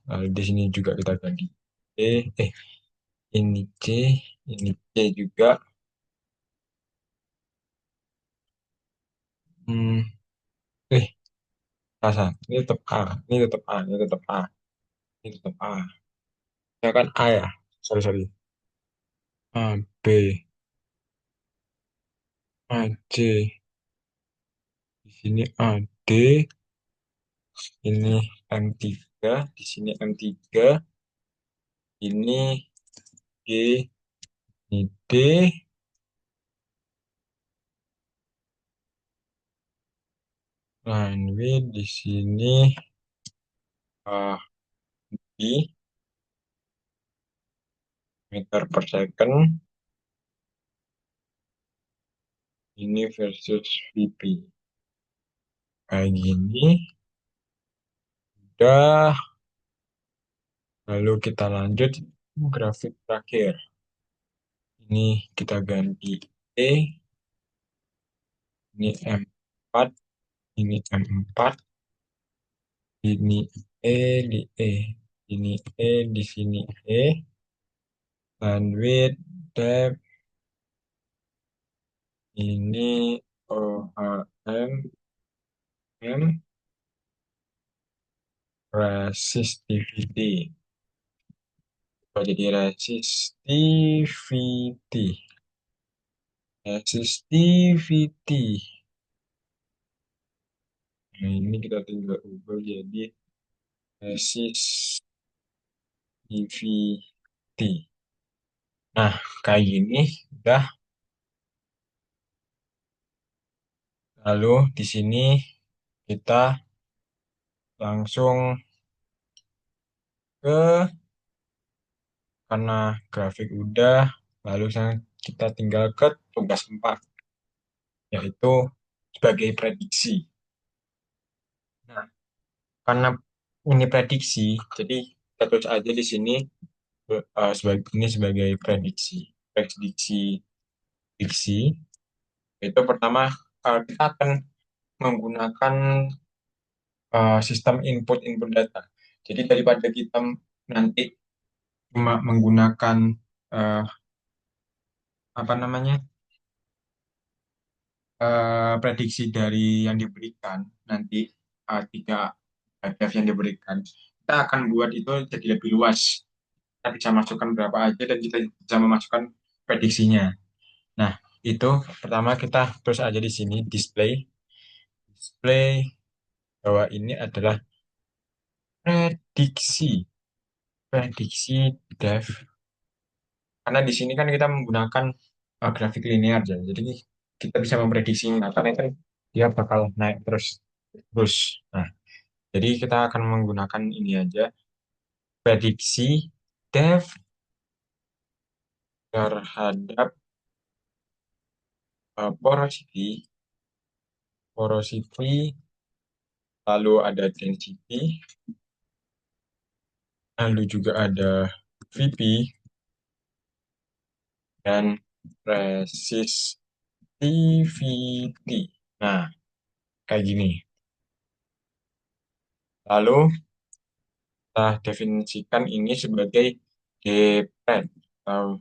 Lalu di sini juga kita ganti D. Ini C, ini C juga. Hmm, eh, Rasa. Ini tetap A, ini tetap A, ini tetap A, ini tetap A. Ya kan A ya? Sorry. A, B, A, C. Di sini A, D. Ini M3. Di sini M3. Ini G, ini D. Line W di sini uh, I meter per second. Ini versus VP. Kayak gini. Udah. Lalu kita lanjut grafik terakhir. Ini kita ganti E. Ini M4. Ini M4. Ini E di E. Ini E di sini E. Bandwidth, depth. Ini OHM. M. Resistivity. Oh, jadi resistivity. Resistivity. Nah, ini kita tinggal ubah jadi resistivity. Nah, kayak gini udah. Lalu di sini kita langsung ke, karena grafik udah, lalu kita tinggal ke tugas 4, yaitu sebagai prediksi. Nah, karena ini prediksi, jadi kita tulis aja di sini sebagai ini sebagai prediksi. Prediksi, prediksi itu pertama kita akan menggunakan sistem input data. Jadi daripada kita nanti cuma menggunakan eh, apa namanya prediksi dari yang diberikan nanti, tiga graf yang diberikan, kita akan buat itu jadi lebih luas. Kita bisa masukkan berapa aja dan kita bisa memasukkan prediksinya. Nah, itu pertama kita terus aja di sini display, display. bahwa ini adalah prediksi, prediksi def. Karena di sini kan kita menggunakan grafik linear, jadi kita bisa memprediksi karena kan dia bakal naik terus terus. Nah, jadi kita akan menggunakan ini aja, prediksi def terhadap porosity, porosity, lalu ada density, lalu juga ada VP dan resistivity. Nah, kayak gini. Lalu kita definisikan ini sebagai depred atau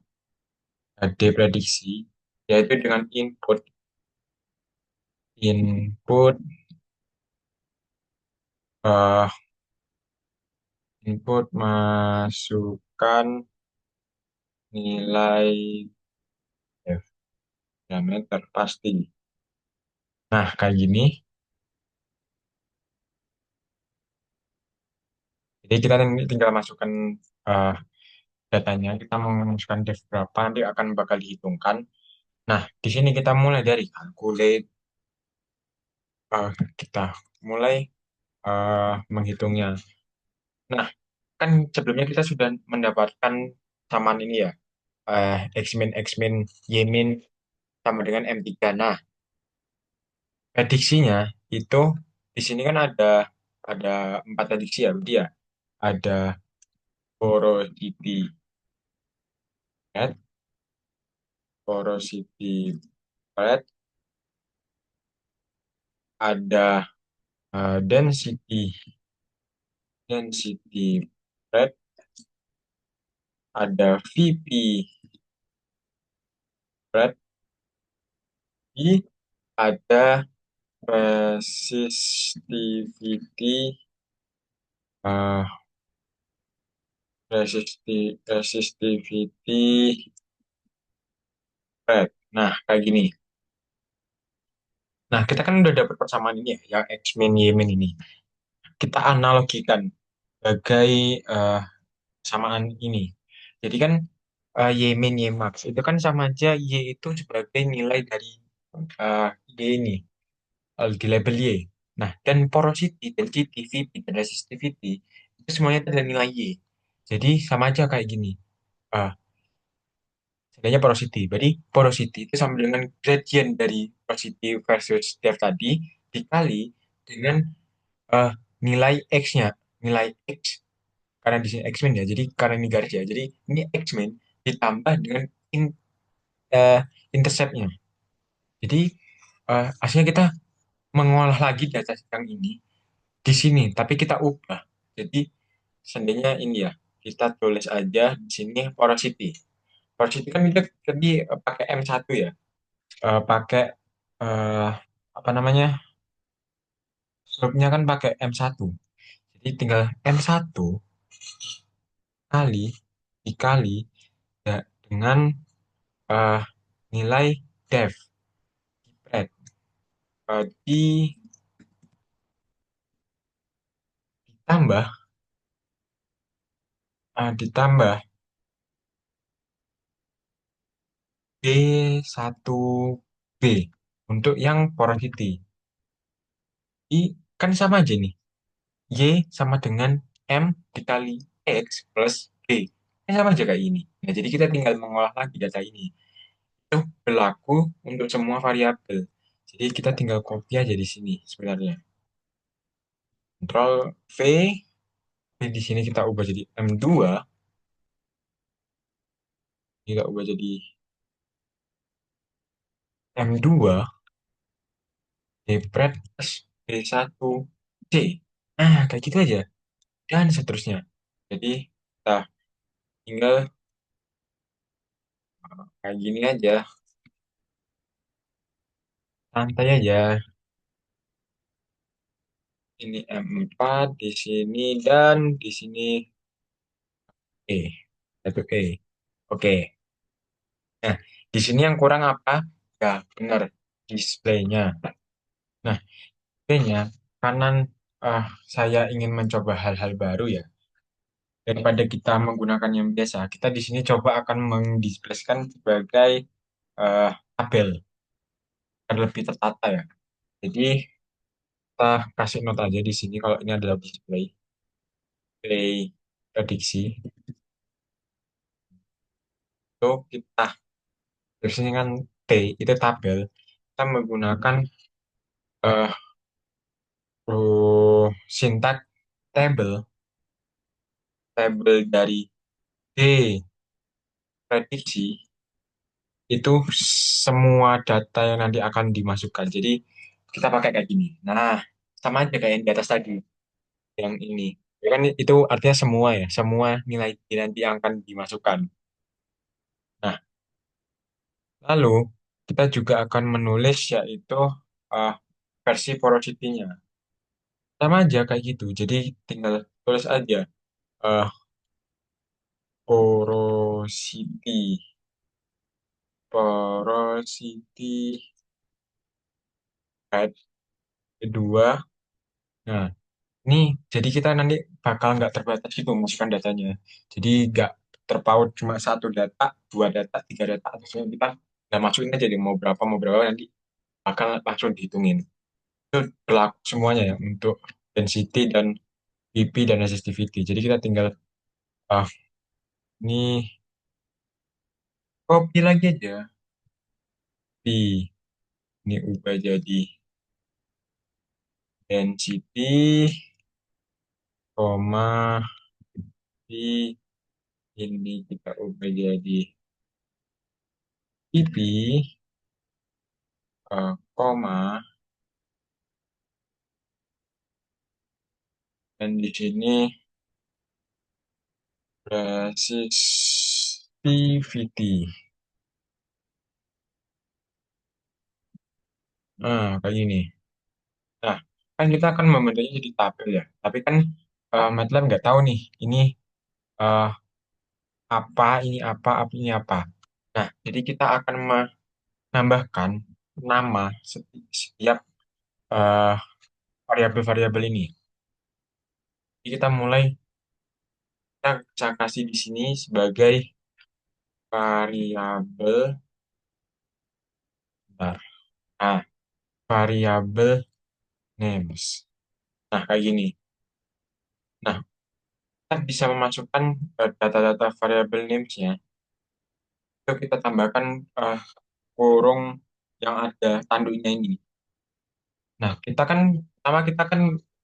deprediksi, yaitu dengan input eh, input masukkan nilai diameter pasti. Nah, kayak gini. Jadi kita tinggal masukkan eh, datanya, kita mau masukkan def berapa, nanti akan bakal dihitungkan. Nah, di sini kita mulai dari calculate, eh, kita mulai menghitungnya. Nah, kan sebelumnya kita sudah mendapatkan samaan ini ya, X min, X min, Y min sama dengan M3. Nah, prediksinya itu di sini kan ada empat prediksi ya, dia ada porosity red, porosity red, ada density, density red, ada VP red, ada resistivity, eh, resistivity red. Nah, kayak gini. Nah, kita kan udah dapat persamaan ini ya, yang X min, Y min ini. Kita analogikan sebagai eh, samaan ini. Jadi kan Y min, Y max itu kan sama aja Y itu sebagai nilai dari Y ini, di label Y. Nah, dan porosity, density, VP, dan resistivity itu semuanya itu adalah nilai Y. Jadi sama aja kayak gini. Uh, Sebenarnya porosity. Jadi porosity itu sama dengan gradient dari porosity versus depth tadi dikali dengan eh, nilai X-nya. Nilai X, karena di sini X min ya. Jadi karena ini garis ya. Jadi ini X min ditambah dengan eh, intercept-nya. Jadi aslinya kita mengolah lagi data yang ini di sini, tapi kita ubah. Jadi seandainya ini ya, kita tulis aja di sini porosity. Porosity kan kita tadi pakai M1 ya. Pakai eh, apa namanya? Slope-nya kan pakai M1. Jadi tinggal M1 kali dikali ya, dengan eh, nilai def spread, ditambah ditambah B1B untuk yang porosity. I kan sama aja nih. Y sama dengan M dikali X plus B. Ini sama aja kayak ini. Nah, jadi kita tinggal mengolah lagi data ini. Itu berlaku untuk semua variabel. Jadi kita tinggal copy aja di sini sebenarnya. Ctrl V, di sini kita ubah jadi M2, kita ubah jadi M2, Dpret plus B1C. Nah, kayak gitu aja. Dan seterusnya. Jadi, kita tinggal kayak gini aja. Santai aja. Ini M4, di sini, dan di sini E. Satu E. Oke. Nah, di sini yang kurang apa? Ya, benar. Displaynya. Nah, displaynya kanan saya ingin mencoba hal-hal baru ya. Daripada kita menggunakan yang biasa, kita di sini coba akan mendisplay sebagai tabel agar lebih tertata ya. Jadi kita kasih note aja di sini kalau ini adalah display prediksi. Itu kita di sini kan T itu tabel. Kita menggunakan eh sintak table, tabel dari D prediksi itu semua data yang nanti akan dimasukkan. Jadi kita pakai kayak gini. Nah, sama aja kayak yang di atas tadi, yang ini. Ya kan itu artinya semua ya, semua nilai nanti yang akan dimasukkan. Nah, lalu kita juga akan menulis yaitu uh, versi porosity-nya. Sama aja kayak gitu. Jadi tinggal tulis aja uh, porosity, porosity head kedua. Nah, ini jadi kita nanti bakal nggak terbatas gitu masukkan datanya. Jadi nggak terpaut cuma satu data, dua data, tiga data. Terusnya kita nggak masukin aja deh mau berapa nanti bakal langsung dihitungin. Itu berlaku semuanya ya untuk density dan PP dan resistivity. Jadi kita tinggal ah ini copy lagi aja. P ini ubah jadi density, koma P ini kita ubah jadi PP, koma dan di sini resistivity. Nah, kayak gini. Nah, kan kita akan membentuknya jadi tabel ya. Tapi kan MATLAB nggak tahu nih, ini eh, ini apa. Nah, jadi kita akan menambahkan nama setiap eh, variabel-variabel ini. Jadi kita mulai, kita bisa kasih di sini sebagai variabel, bentar. Nah, variabel names. Nah, kayak gini. Nah, kita bisa memasukkan data-data variabel names-nya. Itu kita tambahkan eh, kurung yang ada tanduknya ini. Nah, kita kan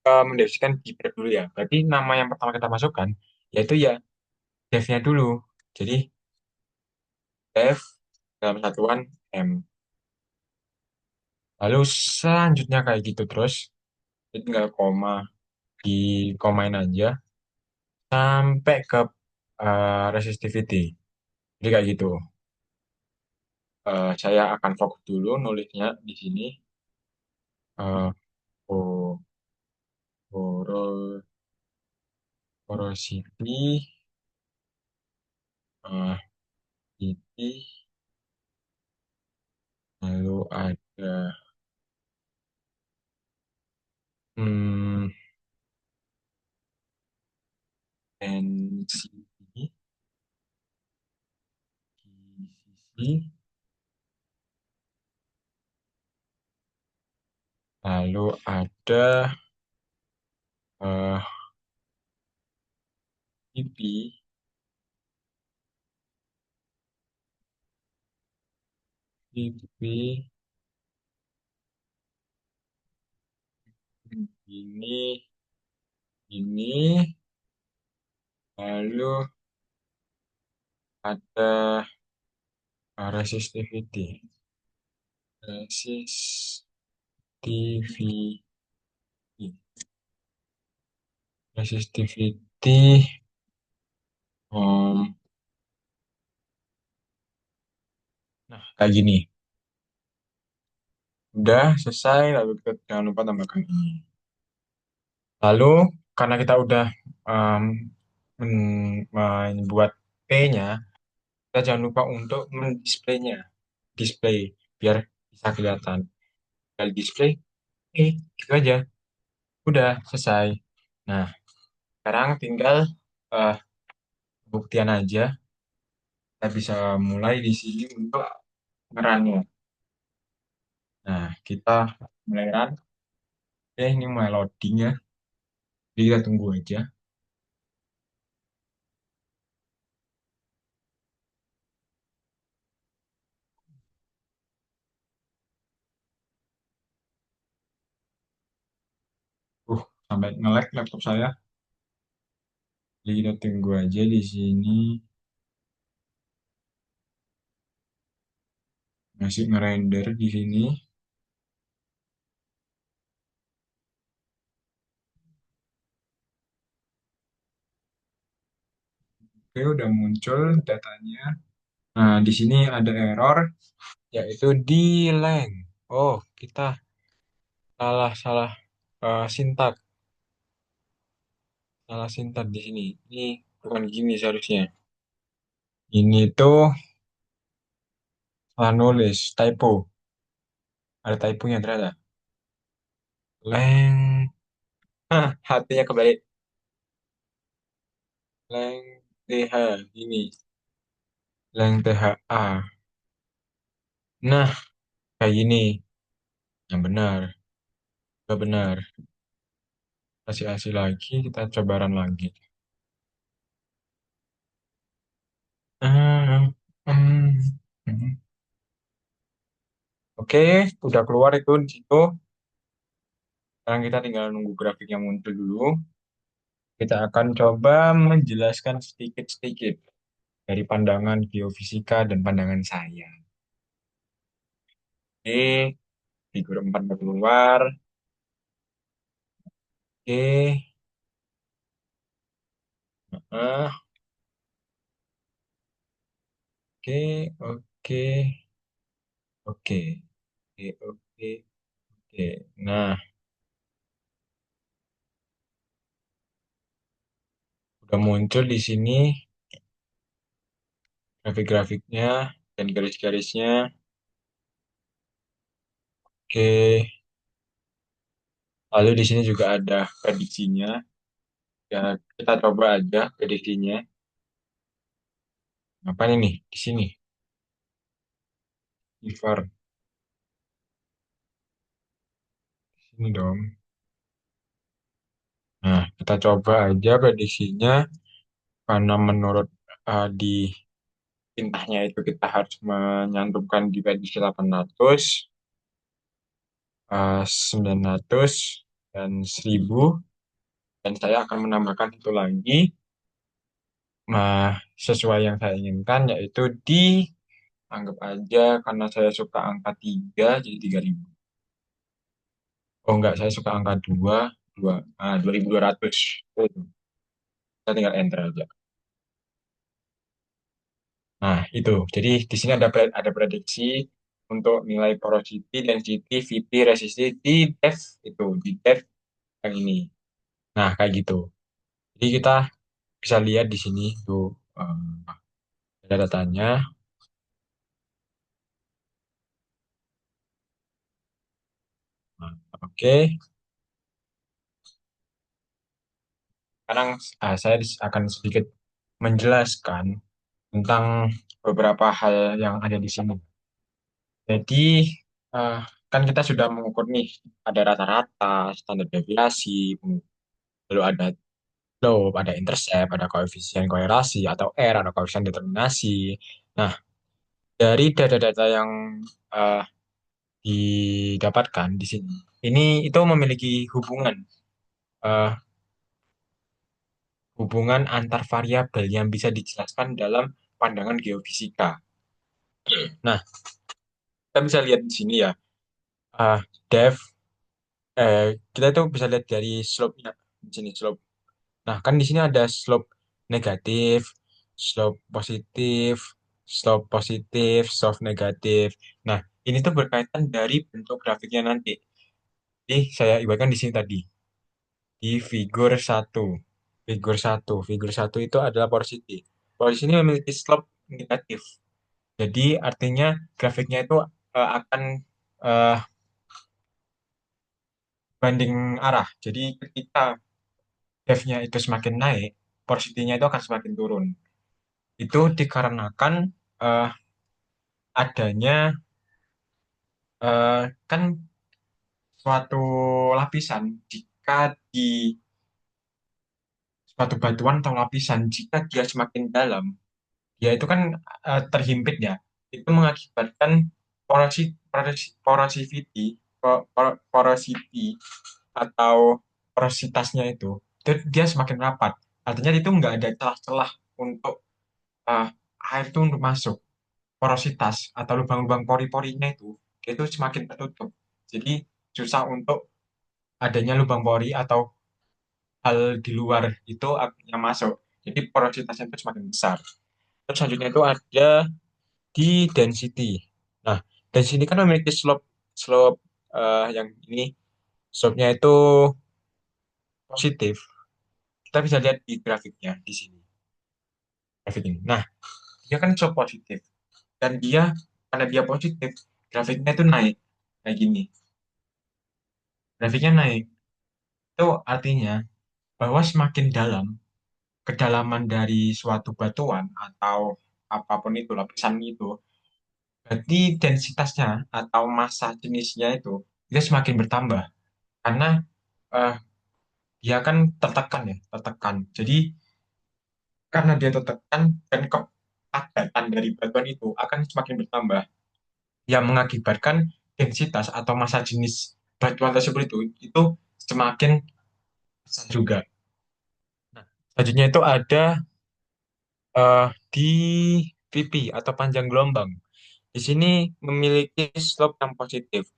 mendefinisikan keyword dulu ya. Berarti nama yang pertama kita masukkan yaitu ya def-nya dulu. Jadi def dalam satuan M. Lalu selanjutnya kayak gitu terus. Jadi tinggal di komain aja sampai ke resistivity. Jadi kayak gitu. Saya akan fokus dulu nulisnya di sini. Eh, po- poro- porosity, eh, titik, lalu ada hmm, density di sisi, lalu ada eh, IP, IP ini, lalu ada resistivity, resistivity, resistivity, um, nah kayak gini. Udah selesai, lalu kita jangan lupa tambahkan ini. Lalu karena kita udah um, membuat P-nya, kita jangan lupa untuk mendisplaynya, display biar bisa kelihatan. Kalau display, gitu aja. Udah selesai. Nah, sekarang tinggal eh, buktian aja. Kita bisa mulai di sini untuk ngerunnya. Nah, kita mulai run. Oke, ini mulai loading ya. Jadi kita tunggu aja. Sampai nge-lag laptop saya. Jadi kita tunggu aja di sini. Masih ngerender di sini. Oke, udah muncul datanya. Nah, di sini ada error, yaitu di lang. Oh, kita salah sintak. Salah sintak di sini. Ini bukan gini seharusnya. Ini tuh salah nulis, typo. Ada typonya ternyata. Lang. Hah, hatinya kebalik. Lang TH. Ini. Lang THA. Nah, kayak gini. Yang benar. Gak benar. Kasih hasil lagi, kita coba run lagi. Hmm, hmm, hmm. Oke, udah keluar itu di situ. Sekarang kita tinggal nunggu grafik yang muncul dulu. Kita akan coba menjelaskan sedikit-sedikit dari pandangan geofisika dan pandangan saya. Oke, figur 4 udah keluar. Oke, ah, oke, oke, oke, oke, oke, oke. Nah, udah muncul di sini grafik-grafiknya dan garis-garisnya. Oke, lalu di sini juga ada prediksinya. Ya, kita coba aja prediksinya. Apa ini? Di sini. Ivar. Sini dong. Nah, kita coba aja prediksinya. Karena menurut di tintahnya itu kita harus menyantumkan di prediksi 800, 900, dan 1000. Dan saya akan menambahkan satu lagi. Nah, sesuai yang saya inginkan, yaitu anggap aja karena saya suka angka 3 jadi 3000. Oh enggak, saya suka angka 2 2200. Itu. Kita tinggal enter aja. Nah, itu. Jadi di sini ada prediksi untuk nilai porosity, density, VP, resistivity, depth itu di depth yang ini. Nah, kayak gitu. Jadi kita bisa lihat di sini tuh ada datanya. Nah, oke. Sekarang saya akan sedikit menjelaskan tentang beberapa hal yang ada di sini. Jadi, eh, kan kita sudah mengukur nih, ada rata-rata, standar deviasi, lalu ada slope, ada intercept, ada koefisien korelasi, atau R, ada koefisien determinasi. Nah, dari data-data yang eh, didapatkan di sini, ini itu memiliki eh, hubungan antar variabel yang bisa dijelaskan dalam pandangan geofisika. Nah, kita bisa lihat di sini ya, eh depth, kita itu bisa lihat dari slope-nya di sini slope. Nah, kan di sini ada slope negatif, slope positif, slope negatif. Nah, ini tuh berkaitan dari bentuk grafiknya nanti. Jadi saya ibaratkan di sini tadi di figur satu itu adalah porosity. Porosity ini memiliki slope negatif. Jadi artinya grafiknya itu akan eh, banding arah. Jadi ketika depth-nya itu semakin naik, porosity-nya itu akan semakin turun. Itu dikarenakan eh, adanya kan suatu lapisan jika di suatu batuan atau lapisan jika dia semakin dalam, dia itu kan terhimpit ya. Itu mengakibatkan porosity, porosity atau porositasnya itu dia semakin rapat. Artinya itu nggak ada celah-celah untuk eh, air itu untuk masuk. Porositas atau lubang-lubang pori-porinya itu semakin tertutup. Jadi susah untuk adanya lubang pori atau hal di luar itu yang masuk. Jadi porositasnya itu semakin besar. Terus selanjutnya itu ada di density. Nah, density kan memiliki slope slope yang ini slope-nya itu positif. Kita bisa lihat di grafiknya di sini. Grafik ini. Nah, dia kan slope positif dan dia karena dia positif, grafiknya itu naik kayak gini. Grafiknya naik. Itu artinya bahwa semakin dalam kedalaman dari suatu batuan atau apapun itu lapisan itu, berarti densitasnya atau massa jenisnya itu dia semakin bertambah karena eh, dia kan tertekan ya, tertekan. Jadi karena dia tertekan dan kepadatan dari batuan itu akan semakin bertambah, yang mengakibatkan densitas atau massa jenis batuan tersebut itu semakin besar juga. Nah, selanjutnya itu ada di PP atau panjang gelombang. Di sini memiliki slope yang positif.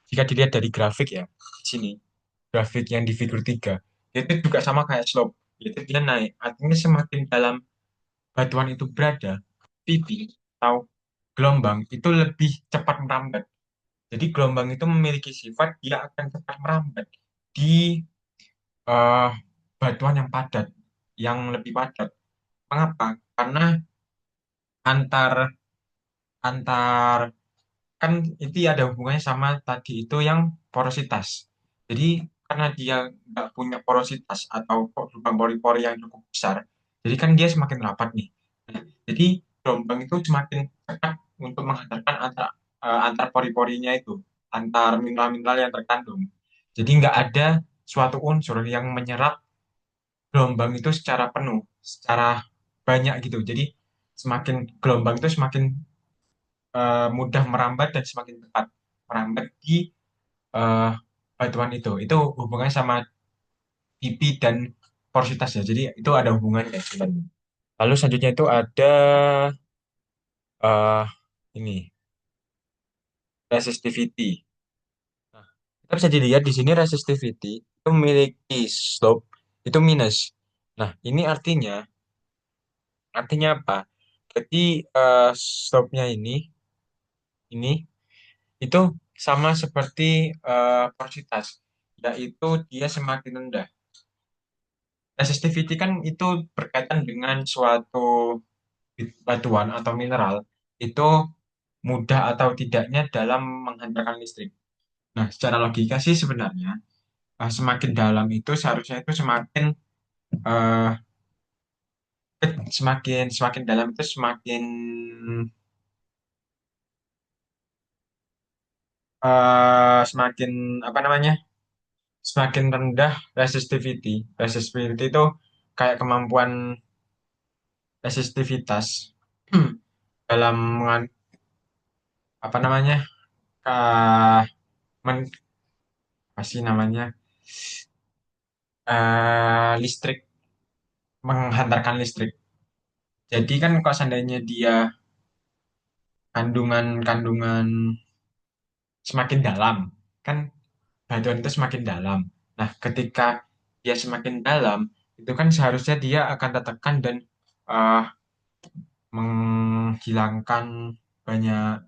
Jika dilihat dari grafik ya, di sini grafik yang di figur 3 itu juga sama kayak slope, yaitu dia naik. Artinya semakin dalam batuan itu berada, PP atau gelombang itu lebih cepat merambat. Jadi gelombang itu memiliki sifat dia akan cepat merambat di eh, batuan yang padat, yang lebih padat. Mengapa? Karena antar antar kan itu ada hubungannya sama tadi itu yang porositas. Jadi karena dia nggak punya porositas atau lubang pori-pori yang cukup besar, jadi kan dia semakin rapat nih. Nah, jadi gelombang itu semakin cepat untuk menghantarkan antar pori-porinya itu, antar mineral-mineral yang terkandung. Jadi nggak ada suatu unsur yang menyerap gelombang itu secara penuh, secara banyak gitu. Jadi semakin gelombang itu semakin mudah merambat dan semakin cepat merambat di eh, batuan itu. Itu hubungannya sama pipi dan porositas ya. Jadi itu ada hubungannya sebenarnya. Lalu selanjutnya itu ada eh, ini resistivity. Nah, kita bisa dilihat di sini resistivity itu memiliki slope itu minus. Nah, ini artinya apa? Jadi slope-nya ini itu sama seperti porositas, yaitu dia semakin rendah. Resistivity kan itu berkaitan dengan suatu batuan atau mineral itu mudah atau tidaknya dalam menghantarkan listrik. Nah, secara logika sih sebenarnya semakin dalam itu seharusnya itu eh, semakin semakin dalam itu semakin apa namanya? Semakin rendah resistivity. Resistivity itu kayak kemampuan resistivitas dalam apa namanya? eh, men, apa sih namanya? Listrik, menghantarkan listrik. Jadi kan kalau seandainya dia kandungan-kandungan semakin dalam, kan batuan itu semakin dalam. Nah, ketika dia semakin dalam, itu kan seharusnya dia akan tertekan dan eh, menghilangkan banyak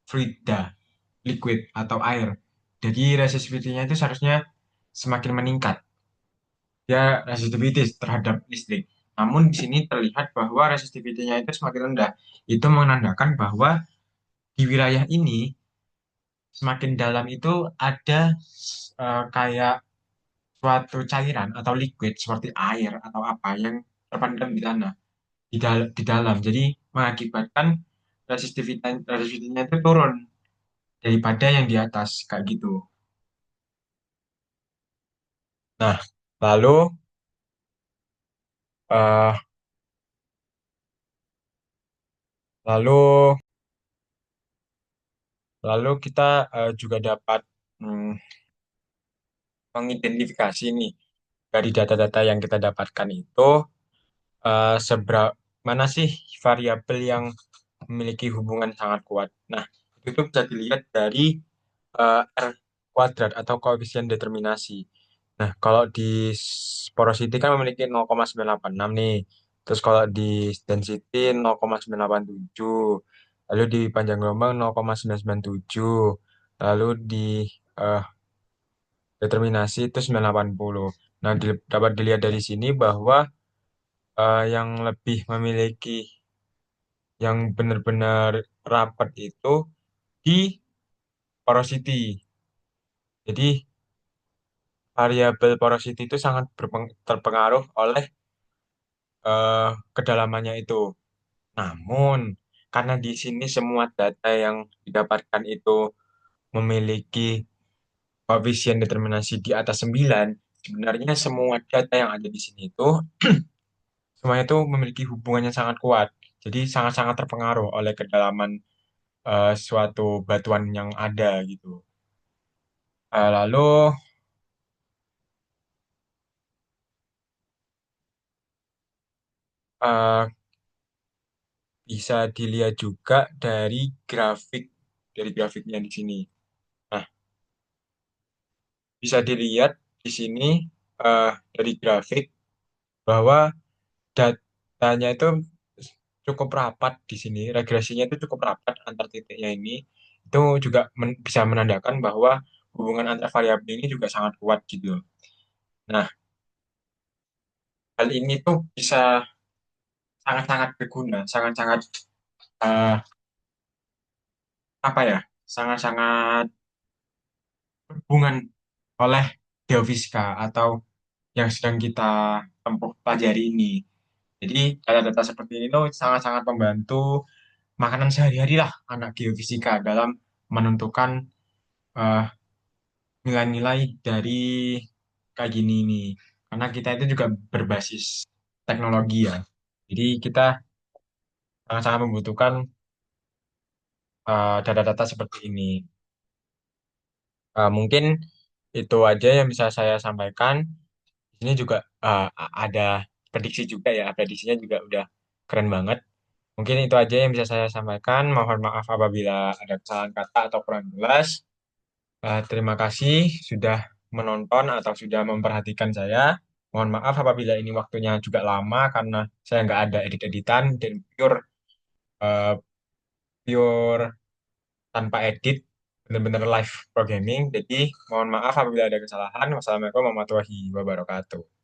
fluida, liquid atau air. Jadi resistivity-nya itu seharusnya semakin meningkat. Dia resistivity terhadap listrik. Namun di sini terlihat bahwa resistivity-nya itu semakin rendah. Itu menandakan bahwa di wilayah ini semakin dalam itu ada kayak suatu cairan atau liquid seperti air atau apa yang terpendam di sana di dalam. Jadi mengakibatkan resistivitinya itu turun daripada yang di atas kayak gitu. Nah, lalu eh, lalu lalu kita juga dapat hmm, mengidentifikasi nih dari data-data yang kita dapatkan itu seberapa mana sih variabel yang memiliki hubungan sangat kuat. Nah, itu tuh bisa dilihat dari R kuadrat atau koefisien determinasi. Nah, kalau di porosity kan memiliki 0,986 nih. Terus kalau di density 0,987. Lalu di panjang gelombang 0,997. Lalu di eh, determinasi itu 980. Nah, dapat dilihat dari sini bahwa yang lebih memiliki yang benar-benar rapat itu di porosity. Jadi variabel porosity itu sangat terpengaruh oleh kedalamannya itu. Namun, karena di sini semua data yang didapatkan itu memiliki koefisien determinasi di atas 9, sebenarnya semua data yang ada di sini itu semuanya itu memiliki hubungan yang sangat kuat. Jadi sangat-sangat terpengaruh oleh kedalaman suatu batuan yang ada gitu. Lalu eh, bisa dilihat juga dari grafiknya di sini. Nah, bisa dilihat di sini dari grafik bahwa datanya itu cukup rapat di sini, regresinya itu cukup rapat antar titiknya ini. Itu juga bisa menandakan bahwa hubungan antar variabel ini juga sangat kuat gitu. Nah, hal ini tuh bisa sangat-sangat berguna, sangat-sangat eh, apa ya, sangat-sangat berhubungan oleh geofisika atau yang sedang kita tempuh pelajari ini. Jadi data-data seperti ini tuh sangat-sangat membantu makanan sehari-hari lah anak geofisika dalam menentukan eh, nilai-nilai dari kayak gini nih. Karena kita itu juga berbasis teknologi ya. Jadi kita sangat-sangat membutuhkan data-data seperti ini. Mungkin itu aja yang bisa saya sampaikan. Ini juga ada prediksi juga ya, prediksinya juga udah keren banget. Mungkin itu aja yang bisa saya sampaikan. Mohon maaf apabila ada kesalahan kata atau kurang jelas. Terima kasih sudah menonton atau sudah memperhatikan saya. Mohon maaf apabila ini waktunya juga lama karena saya nggak ada edit-editan dan eh, pure tanpa edit, benar-benar live programming. Jadi mohon maaf apabila ada kesalahan. Wassalamualaikum warahmatullahi wabarakatuh.